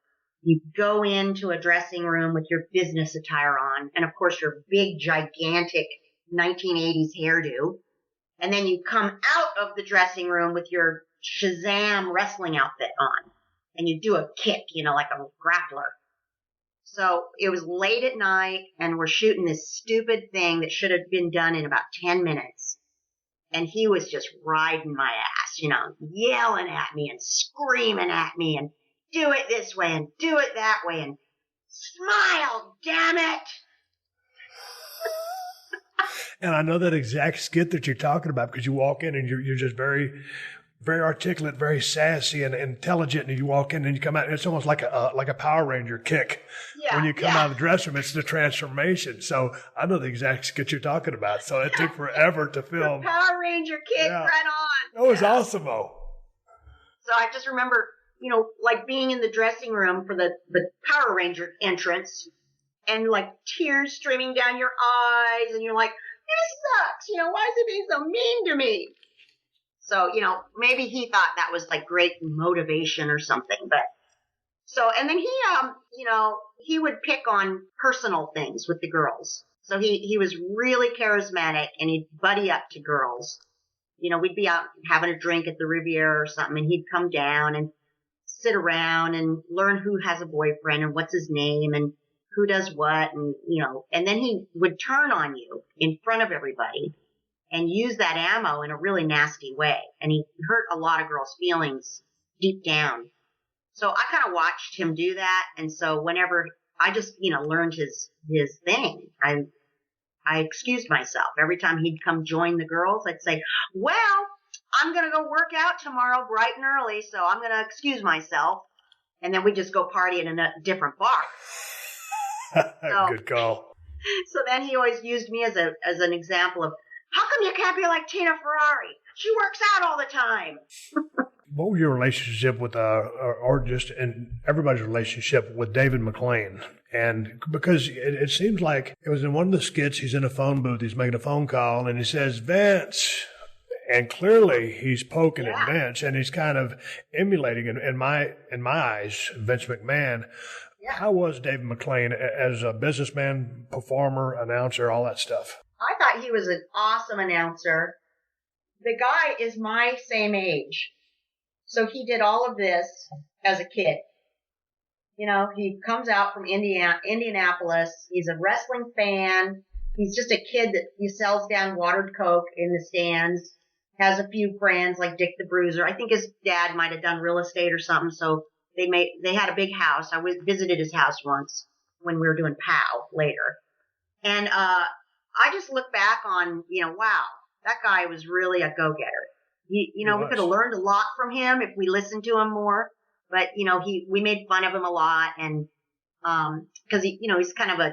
you go into a dressing room with your business attire on, and of course your big, gigantic 1980s hairdo, and then you come out of the dressing room with your Shazam wrestling outfit on, and you do a kick, like a grappler. So it was late at night, and we're shooting this stupid thing that should have been done in about 10 minutes. And he was just riding my ass, yelling at me and screaming at me and do it this way and do it that way and smile, damn it. And I know that exact skit that you're talking about because you walk in and you're just very, very articulate, very sassy and intelligent, and you walk in and you come out, and it's almost like a Power Ranger kick. When you come out of the dressing room, it's the transformation. So I know the exact skit you're talking about. So it took forever to film. The Power Ranger kick right on. That was awesome, though. So I just remember, like being in the dressing room for the Power Ranger entrance, and like tears streaming down your eyes, and you're like, this sucks. Why is it being so mean to me? So, maybe he thought that was like great motivation or something, and then he would pick on personal things with the girls. So he was really charismatic, and he'd buddy up to girls. We'd be out having a drink at the Riviera or something, and he'd come down and sit around and learn who has a boyfriend and what's his name and who does what, and then he would turn on you in front of everybody and use that ammo in a really nasty way. And he hurt a lot of girls' feelings deep down. So I kind of watched him do that. And so whenever I just, learned his thing, I excused myself. Every time he'd come join the girls, I'd say, well, I'm going to go work out tomorrow bright and early, so I'm going to excuse myself. And then we'd just go party in a different bar. Good call. So then he always used me as an example of, how come you can't be like Tina Ferrari? She works out all the time. What was your relationship with, or just in everybody's relationship with David McLean? And because it seems like it was in one of the skits, he's in a phone booth, he's making a phone call, and he says, Vince. And clearly he's poking at Vince, and he's kind of emulating, in my eyes, Vince McMahon. Yeah. How was David McLean as a businessman, performer, announcer, all that stuff? I thought he was an awesome announcer. The guy is my same age. So he did all of this as a kid. He comes out from Indianapolis. He's a wrestling fan. He's just a kid that he sells down watered Coke in the stands, has a few friends like Dick the Bruiser. I think his dad might have done real estate or something. So they had a big house. I visited his house once when we were doing POW later. And, I just look back on, wow, that guy was really a go-getter. We could have learned a lot from him if we listened to him more. But, we made fun of him a lot. And, cause he's kind of a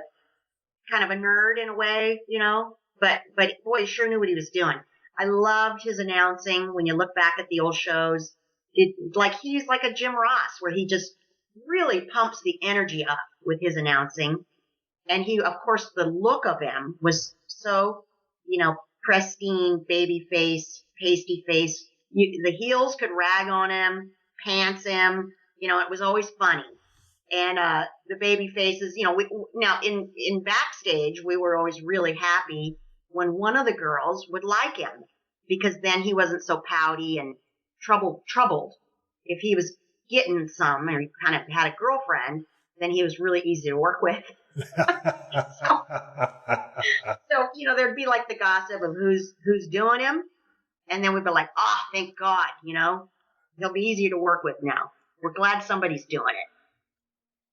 nerd in a way, but boy, he sure knew what he was doing. I loved his announcing when you look back at the old shows. He's like a Jim Ross where he just really pumps the energy up with his announcing. And he, of course, the look of him was so, pristine, baby face, pasty face. The heels could rag on him, pants him. It was always funny. And the baby faces, now in backstage, we were always really happy when one of the girls would like him because then he wasn't so pouty and troubled. If he was getting some or he kind of had a girlfriend, then he was really easy to work with. So, you know, there'd be like the gossip of who's doing him. And then we'd be like, oh, thank God, you know, he'll be easier to work with now. We're glad somebody's doing it.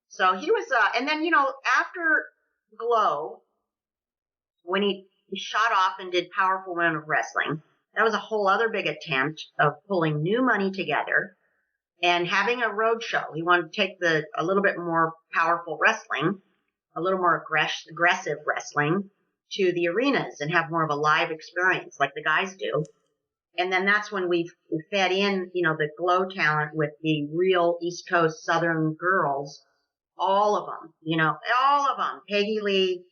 So he was, and then, you know, after G.L.O.W, when he shot off and did Powerful Women of Wrestling, that was a whole other big attempt of pulling new money together and having a road show. He wanted to take a little bit more powerful wrestling, a little more aggressive wrestling to the arenas and have more of a live experience like the guys do. And then that's when we fed in, you know, the G.L.O.W talent with the real East Coast Southern girls, all of them, you know, all of them. Peggy Lee,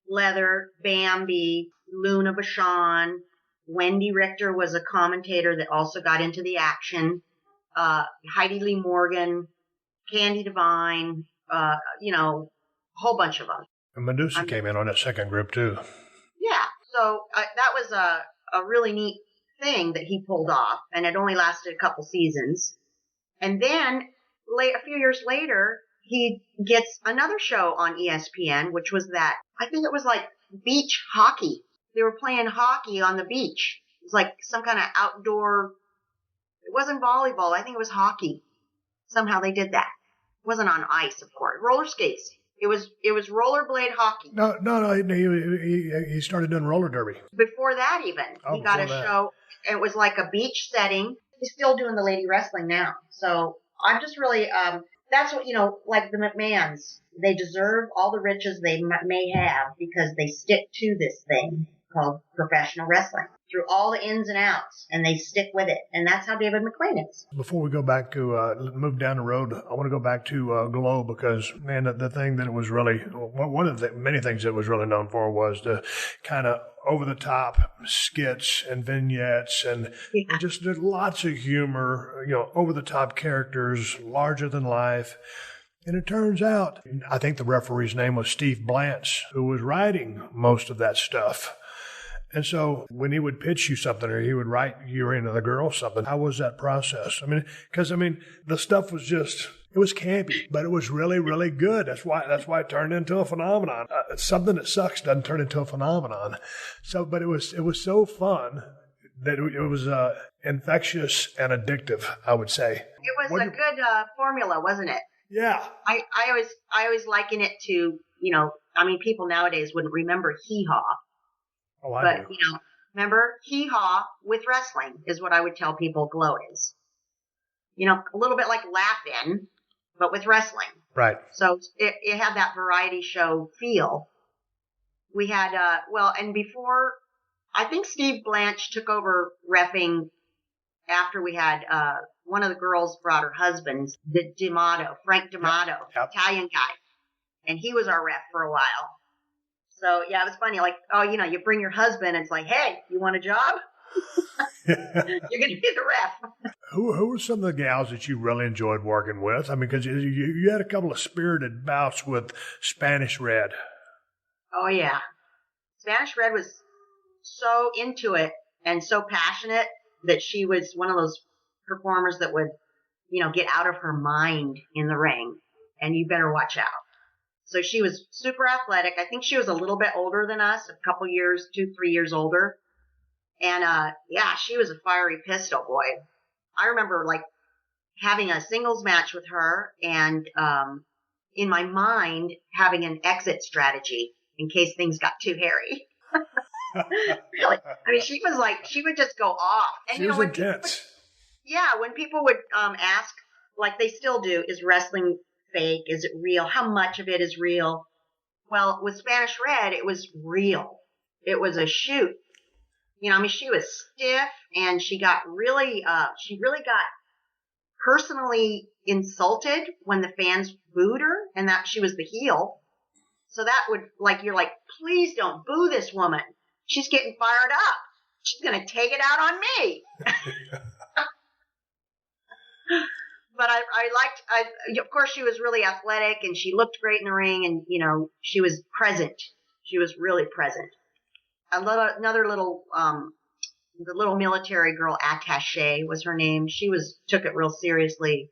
Leather, Bambi, Luna Vachon, Wendy Richter was a commentator that also got into the action. Heidi Lee Morgan, Candy Devine, you know, a whole bunch of them. And Medusa came in on that second group too. Yeah. So that was a really neat thing that he pulled off, and it only lasted a couple seasons. And then a few years later, he gets another show on ESPN, which was that, I think it was like beach hockey. They were playing hockey on the beach. It was like some kind of outdoor, it wasn't volleyball. I think it was hockey. Somehow they did that. It wasn't on ice, of course. Roller skates. It was rollerblade hockey. No. He started doing roller derby. Before that even. He got a show. It was like a beach setting. He's still doing the lady wrestling now. So I'm just really, that's what, you know, like the McMahons. They deserve all the riches they may have because they stick to this thing called professional wrestling through all the ins and outs, and they stick with it. And that's how David McLean is. Before we go back to move down the road, I want to go back to G.L.O.W because, man, the thing that it was really, one of the many things it was really known for was the kind of over-the-top skits and vignettes and just there's lots of humor, you know, over-the-top characters, larger than life. And it turns out, I think the referee's name was Steve Blanche, who was writing most of that stuff. And so when he would pitch you something or he would write you into the girl something, how was that process? I mean, because, the stuff was just, it was campy, but it was really, really good. That's why it turned into a phenomenon. Something that sucks doesn't turn into a phenomenon. So, but it was so fun that it was infectious and addictive, I would say. It was a good formula, wasn't it? Yeah. I always liken it to, you know, people nowadays wouldn't remember Hee Haw. Oh, I but, do. You know, remember, Hee Haw with wrestling is what I would tell people G.L.O.W is. You know, a little bit like Laugh-In, but with wrestling. Right. So it had that variety show feel. We had, and before, I think Steve Blanche took over reffing after we had, one of the girls brought her husband, Frank D'Amato, Yep. Italian guy. And he was our ref for a while. So, yeah, it was funny. Like, oh, you know, you bring your husband, and it's like, hey, you want a job? You're going to be the ref. Who were some of the gals that you really enjoyed working with? Because you had a couple of spirited bouts with Spanish Red. Oh, yeah. Spanish Red was so into it and so passionate that she was one of those performers that would, you know, get out of her mind in the ring. And you better watch out. So she was super athletic. I think she was a little bit older than us, a couple years, 2-3 years older. And, she was a fiery pistol, boy. I remember, like, having a singles match with her and, in my mind, having an exit strategy in case things got too hairy. Really. She was like, she would just go off. And, she was intense. When people would, ask, like they still do, is wrestling fake? Is it real? How much of it is real? Well, with Spanish Red, it was real. It was a shoot. You know, she was stiff and she got really got personally insulted when the fans booed her and that she was the heel. So that would, you're like, please don't boo this woman. She's getting fired up. She's going to take it out on me. But of course, she was really athletic and she looked great in the ring and, you know, she was present. She was really present. Another little, the little military girl, Attaché was her name. She took it real seriously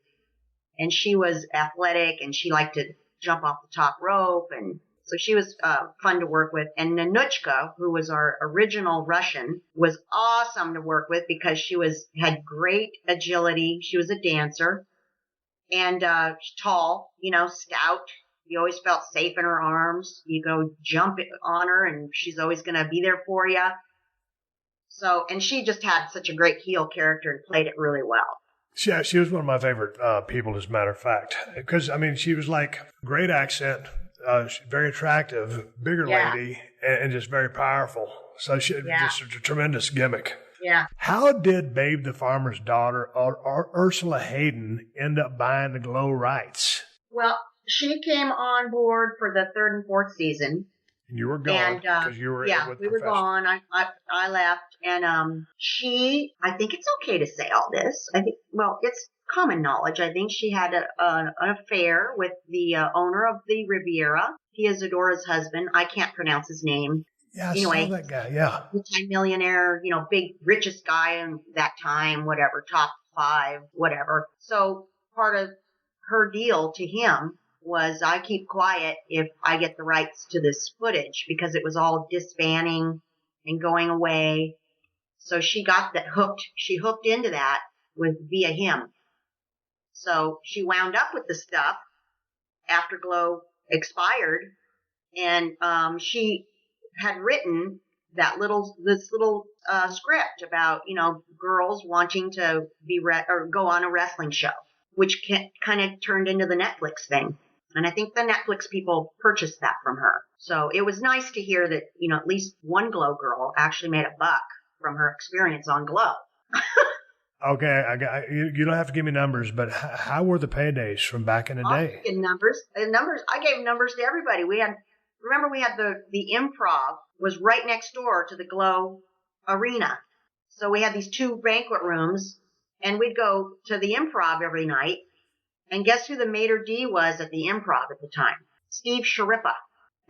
and she was athletic and she liked to jump off the top rope. And so she was fun to work with. And Nanuchka, who was our original Russian, was awesome to work with because she had great agility. She was a dancer and tall, stout. You always felt safe in her arms. You go jump on her and she's always going to be there for you. So, and she just had such a great heel character and played it really well. Yeah, she was one of my favorite people, as a matter of fact. Because, she was like great accent, very attractive, bigger lady, and just very powerful. So she just a tremendous gimmick. Yeah. How did Babe the Farmer's Daughter or Ursula Hayden end up buying the G.L.O.W rights? Well, she came on board for the 3rd and 4th season. And you were gone because you were with we were gone. I left, and I think it's okay to say all this. I think, it's common knowledge. I think she had an affair with the owner of the Riviera. He is Adora's husband. I can't pronounce his name. Yeah, I anyway, saw that guy. Yeah, multi-millionaire, big richest guy in that time, whatever, top 5, whatever. So part of her deal to him was I keep quiet if I get the rights to this footage because it was all disbanding and going away. So she got that hooked. She hooked into that via him. So she wound up with the stuff after G.L.O.W expired, and she had written this little script about girls wanting to be or go on a wrestling show, which kind of turned into the Netflix thing. And I think the Netflix people purchased that from her. So it was nice to hear that, at least one G.L.O.W girl actually made $1 from her experience on G.L.O.W. Okay, you don't have to give me numbers, but how were the paydays from back in the day? Numbers. I gave numbers to everybody. We had the Improv was right next door to the G.L.O.W arena. So we had these 2 banquet rooms, and we'd go to the Improv every night. And guess who the maitre d' was at the Improv at the time? Steve Sharippa.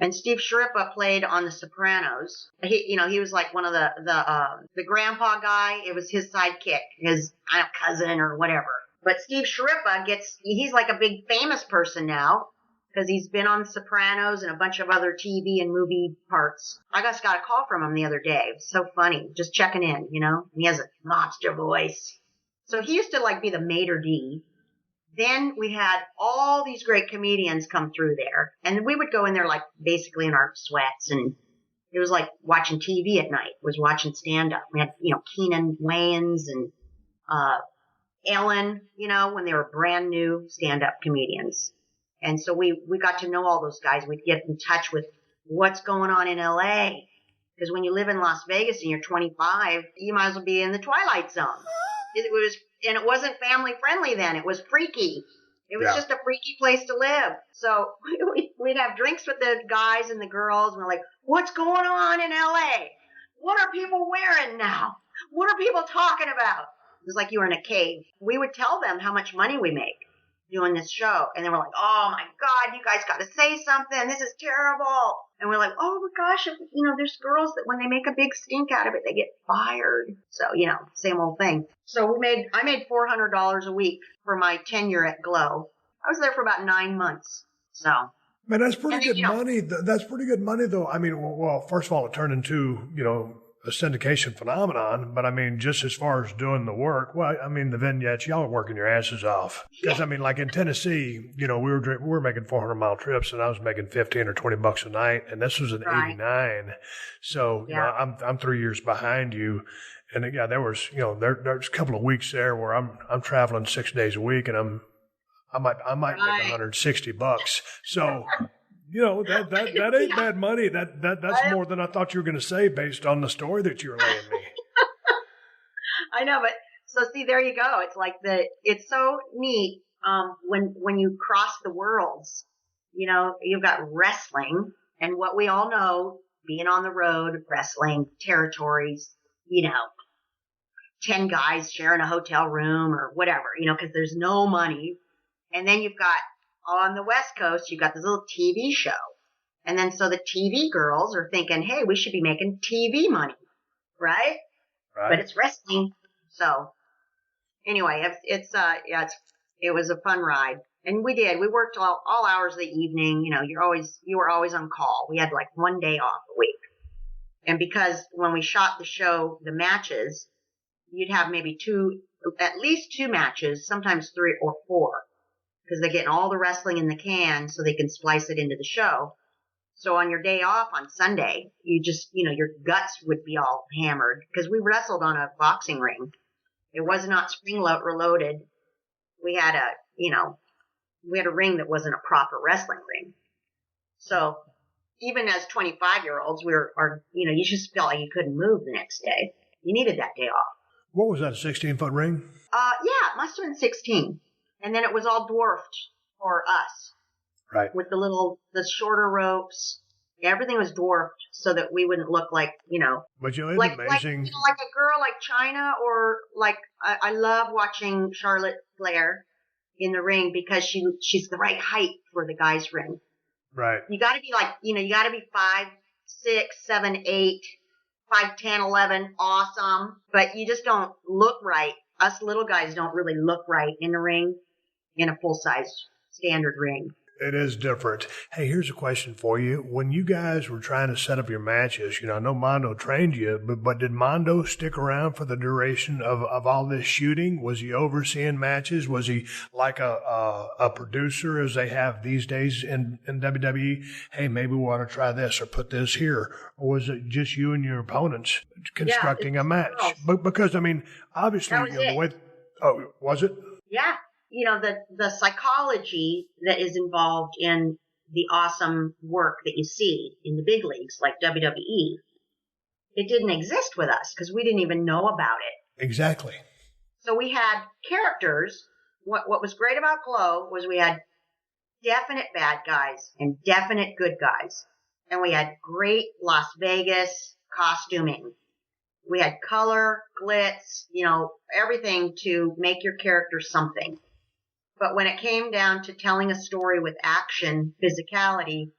And Steve Sharippa played on The Sopranos. He was like one of the grandpa guy. It was his sidekick, his cousin or whatever. But Steve Sharippa he's like a big famous person now because he's been on The Sopranos and a bunch of other TV and movie parts. I just got a call from him the other day. It was so funny. Just checking in, And he has a monster voice. So he used to be the maitre d'. Then we had all these great comedians come through there, and we would go in there basically in our sweats, and it was like watching TV at night. It was watching stand-up. We had, Keenan Wayans and Ellen, when they were brand new stand-up comedians. And so we got to know all those guys. We'd get in touch with what's going on in L.A., because when you live in Las Vegas and you're 25, you might as well be in the Twilight Zone. And it wasn't family friendly then. It was freaky. It was just a freaky place to live. So we'd have drinks with the guys and the girls, and we're like, what's going on in L.A.? What are people wearing now? What are people talking about? It was like you were in a cave. We would tell them how much money we make doing this show. And they were like, oh my God, you guys got to say something. This is terrible. And we're like, oh my gosh, there's girls that when they make a big stink out of it, they get fired. So, same old thing. So I made $400 a week for my tenure at G.L.O.W. I was there for about 9 months. So. Man, that's pretty good money. That's pretty good money, though. Well, first of all, it turned into, a syndication phenomenon. But just as far as doing the work, the vignettes, y'all are working your asses off. Because like in Tennessee, we were making 400-mile trips, and I was making $15 or $20 a night, and this was in '89. So I'm 3 years behind you. And there was there's a couple of weeks there where I'm traveling 6 days a week, and I might make $160. So. That ain't bad money. That's more than I thought you were going to say based on the story that you were laying me. I know, but so see, there you go. It's it's so neat when you cross the worlds. You've got wrestling, and what we all know, being on the road, wrestling territories. 10 guys sharing a hotel room or whatever. Because there's no money, and then you've got. On the West Coast, you've got this little TV show. And then so the TV girls are thinking, hey, we should be making TV money, right? But it's wrestling. So anyway, it was a fun ride. And we did. We worked all hours of the evening. You know, you were always on call. We had like one day off a week. And because when we shot the show, the matches, you'd have maybe at least two matches, sometimes 3 or 4, because they're getting all the wrestling in the can so they can splice it into the show. So on your day off on Sunday, you just, you know, your guts would be all hammered because we wrestled on a boxing ring. It was not spring reloaded. We had a ring that wasn't a proper wrestling ring. So even as 25-year-olds, you just felt like you couldn't move the next day. You needed that day off. What was that, a 16-foot ring? Yeah, it must have been 16. And then it was all dwarfed for us. Right. With the shorter ropes. Everything was dwarfed so that we wouldn't look like, you know. But you know, it's like, amazing. Like a girl like China, or like, I love watching Charlotte Flair in the ring because she's the right height for the guy's ring. Right. You gotta be like, you know, you gotta be 5, 6, 7, 8, 5, 10, 11, awesome. But you just don't look right. Us little guys don't really look right in the ring, in a full-size standard ring. It is different. Hey, here's a question for you. When you guys were trying to set up your matches, you know, I know Mondo trained you, but did Mondo stick around for the duration of all this shooting? Was he overseeing matches? Was he like a producer as they have these days in WWE? Hey, maybe we want to try this or put this here. Or was it just you and your opponents constructing a match? But because, I mean, obviously, that was the way... Oh, was it? Yeah. You know, the psychology that is involved in the awesome work that you see in the big leagues like WWE, it didn't exist with us because we didn't even know about it. Exactly. So we had characters. What was great about G.L.O.W was we had definite bad guys and definite good guys. And we had great Las Vegas costuming. We had color, glitz, you know, everything to make your character something. But when it came down to telling a story with action, physicality,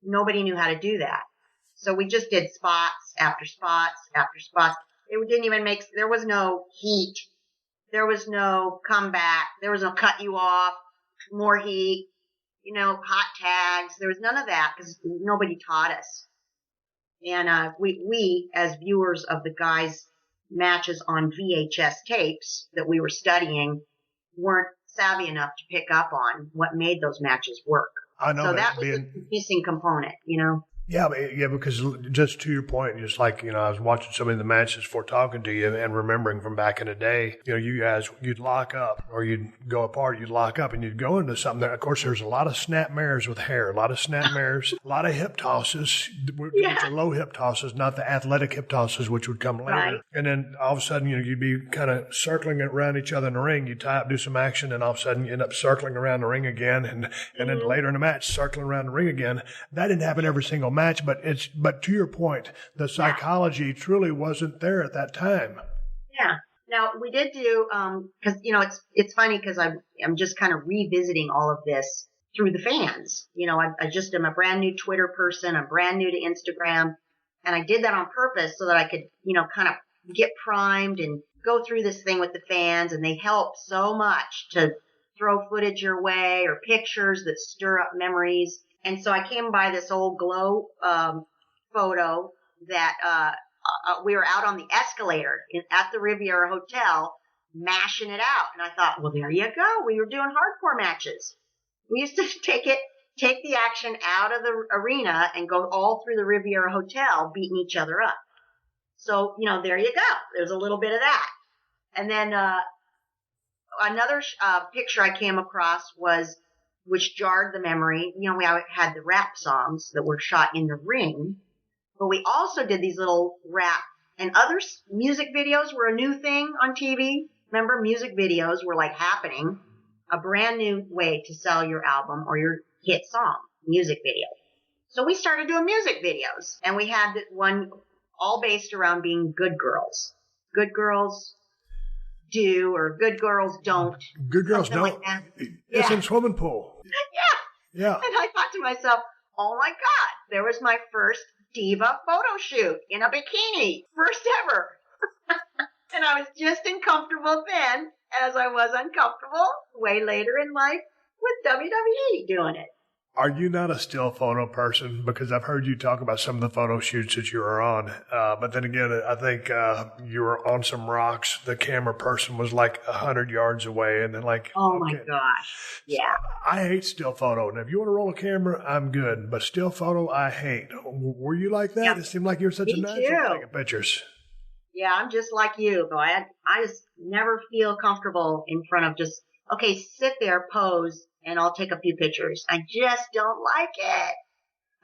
nobody knew how to do that. So we just did spots after spots after spots. It didn't even there was no heat. There was no comeback. There was no cut you off, more heat, you know, hot tags. There was none of that because nobody taught us. And we, as viewers of the guys' matches on VHS tapes that we were studying, weren't savvy enough to pick up on what made those matches work. I know. So that was the missing component, you know? Yeah, because just to your point, just like, you know, I was watching some of the matches before talking to you and remembering from back in the day, you know, you guys, you'd lock up or you'd go apart, you'd lock up and you'd go into something. Of course, there's a lot of snap mares with hair, a lot of snap mares, a lot of hip tosses, which are low hip tosses, not the athletic hip tosses, which would come later. Right. And then all of a sudden, you know, you'd be kind of circling around each other in the ring. You tie up, do some action, and all of a sudden you end up circling around the ring again. And then later in the match, circling around the ring again. That didn't happen every single match, but to your point, the psychology truly wasn't there at that time. Yeah. Now we did do, cause you know, it's funny cause I'm just kind of revisiting all of this through the fans. You know, I just am a brand new Twitter person. I'm brand new to Instagram, and I did that on purpose so that I could, you know, kind of get primed and go through this thing with the fans, and they help so much to throw footage your way or pictures that stir up memories. And so I came by this old G.L.O.W photo that we were out on the escalator at the Riviera Hotel mashing it out. And I thought, well, there you go. We were doing hardcore matches. We used to take the action out of the arena and go all through the Riviera Hotel beating each other up. So, you know, there you go. There's a little bit of that. And then another picture I came across which jarred the memory. You know, we had the rap songs that were shot in the ring, but we also did these little rap and other music videos were a new thing on TV. Remember, music videos were like happening, a brand new way to sell your album or your hit song, music video. So we started doing music videos, and we had one all based around being good girls. Good girls do, or good girls don't. Good girls don't. Like it's in swimming pool. Yeah. And I thought to myself, oh my God, there was my first diva photo shoot in a bikini. First ever. And I was just uncomfortable then, as I was uncomfortable way later in life with WWE doing it. Are you not a still photo person? Because I've heard you talk about some of the photo shoots that you were on. But then again, I think you were on some rocks. The camera person was like 100 yards away. And then oh my gosh. Yeah. I hate still photo. And if you want to roll a camera, I'm good. But still photo, I hate. Were you like that? Yep. It seemed like you were such a natural taking pictures. Yeah, I'm just like you. Though I just never feel comfortable in front of just, okay, sit there, pose, and I'll take a few pictures. I just don't like it.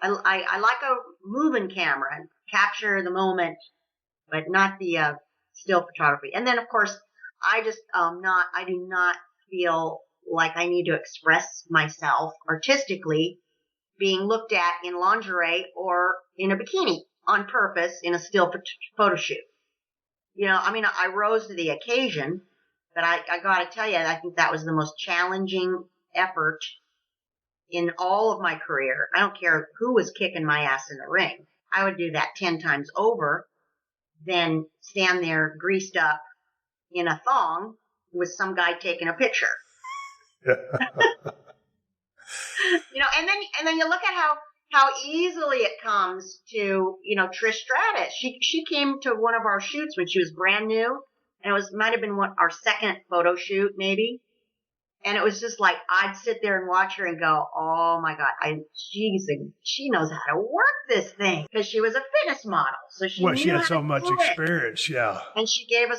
I like a moving camera and capture the moment, but not the still photography. And then, of course, I do not feel like I need to express myself artistically being looked at in lingerie or in a bikini on purpose in a still photo shoot. I rose to the occasion, but I got to tell you, I think that was the most challenging effort in all of my career. I don't care who was kicking my ass in the ring. I would do that 10 times over than stand there greased up in a thong with some guy taking a picture. And then you look at how easily it comes to, Trish Stratus. She came to one of our shoots when she was brand new, and might have been our second photo shoot maybe. And it was just like, I'd sit there and watch her and go, oh my God, she knows how to work this thing. Because she was a fitness model. So she had so much experience, yeah. And she gave me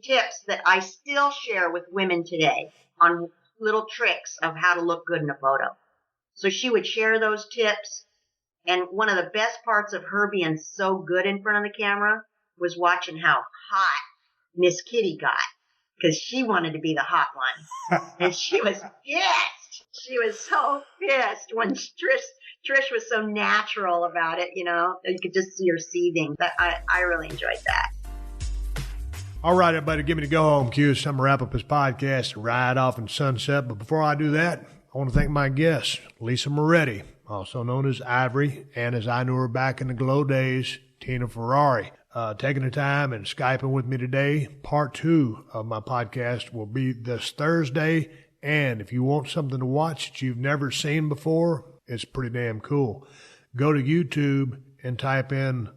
tips that I still share with women today on little tricks of how to look good in a photo. So she would share those tips. And one of the best parts of her being so good in front of the camera was watching how hot Miss Kitty got. Because she wanted to be the hot one. And she was pissed. She was so pissed when Trish was so natural about it, you could just see her seething. But I really enjoyed that. All right, everybody, give me the go-home cue. So I'm going to wrap up this podcast and ride off in sunset. But before I do that, I want to thank my guest, Lisa Moretti, also known as Ivory, and as I knew her back in the G.L.O.W days, Tina Ferrari. Taking the time and Skyping with me today. Part 2 of my podcast will be this Thursday. And if you want something to watch that you've never seen before, it's pretty damn cool. Go to YouTube and type in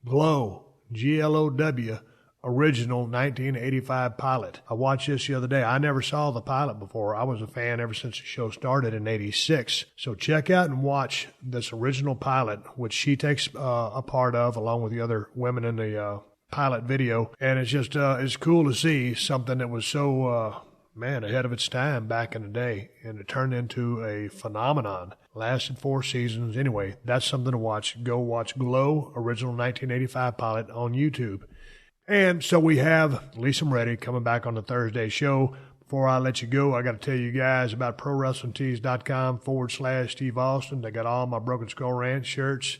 G.L.O.W, G.L.O.W, original 1985 pilot. I watched this the other day. I never saw the pilot before. I was a fan ever since the show started in 86. So check out and watch this original pilot, which she takes a part of along with the other women in the pilot video. And it's just, it's cool to see something that was so, ahead of its time back in the day. And it turned into a phenomenon. Lasted 4 seasons. Anyway, that's something to watch. Go watch G.L.O.W, original 1985 pilot on YouTube. And so we have Lisa Moretti coming back on the Thursday show. Before I let you go, I got to tell you guys about ProWrestlingTees.com/Steve Austin. They got all my Broken Skull Ranch shirts,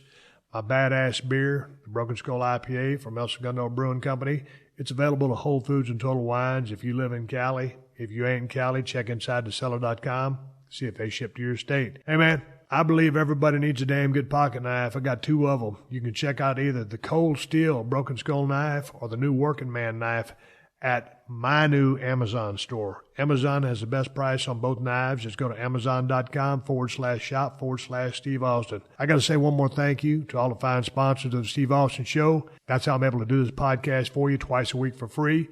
my badass beer, the Broken Skull IPA from El Segundo Brewing Company. It's available at Whole Foods and Total Wines if you live in Cali. If you ain't in Cali, check InsideTheCellar.com. See if they ship to your state. Hey, man. I believe everybody needs a damn good pocket knife. I got 2 of them. You can check out either the Cold Steel Broken Skull knife or the new Working Man knife at my new Amazon store. Amazon has the best price on both knives. Just go to Amazon.com/shop/Steve Austin. I got to say one more thank you to all the fine sponsors of the Steve Austin Show. That's how I'm able to do this podcast for you twice a week for free.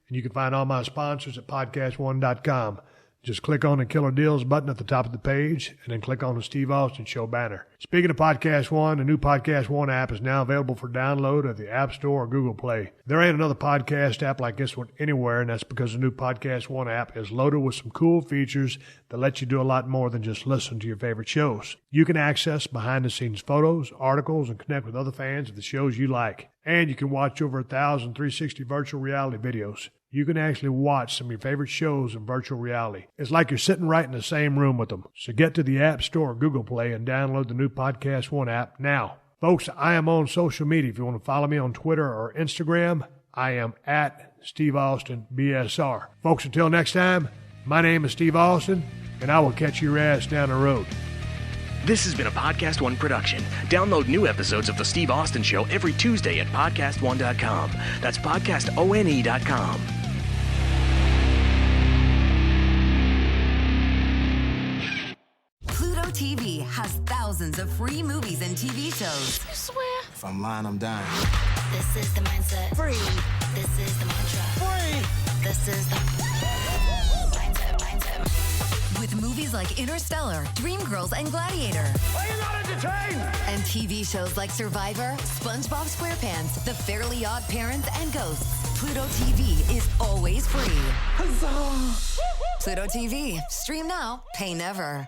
And you can find all my sponsors at PodcastOne.com. Just click on the Killer Deals button at the top of the page and then click on the Steve Austin Show banner. Speaking of Podcast One, the new Podcast One app is now available for download at the App Store or Google Play. There ain't another podcast app like this one anywhere, and that's because the new Podcast One app is loaded with some cool features that let you do a lot more than just listen to your favorite shows. You can access behind-the-scenes photos, articles, and connect with other fans of the shows you like. And you can watch over 1,000 360 virtual reality videos. You can actually watch some of your favorite shows in virtual reality. It's like you're sitting right in the same room with them. So get to the App Store or Google Play and download the new Podcast One app now. Folks, I am on social media. If you want to follow me on Twitter or Instagram, I am at Steve Austin BSR. Folks, until next time, my name is Steve Austin, and I will catch your ass down the road. This has been a Podcast One production. Download new episodes of The Steve Austin Show every Tuesday at PodcastOne.com. That's PodcastOne.com. thousands of free movies and TV shows. You swear? If I'm lying, I'm dying. This is the mindset. Free. This is the mantra. Free! This is the mindset. With movies like Interstellar, Dreamgirls, and Gladiator. Are you not entertained? And TV shows like Survivor, SpongeBob SquarePants, The Fairly Odd Parents, and Ghosts. Pluto TV is always free. Huzzah! Pluto TV. Stream now, pay never.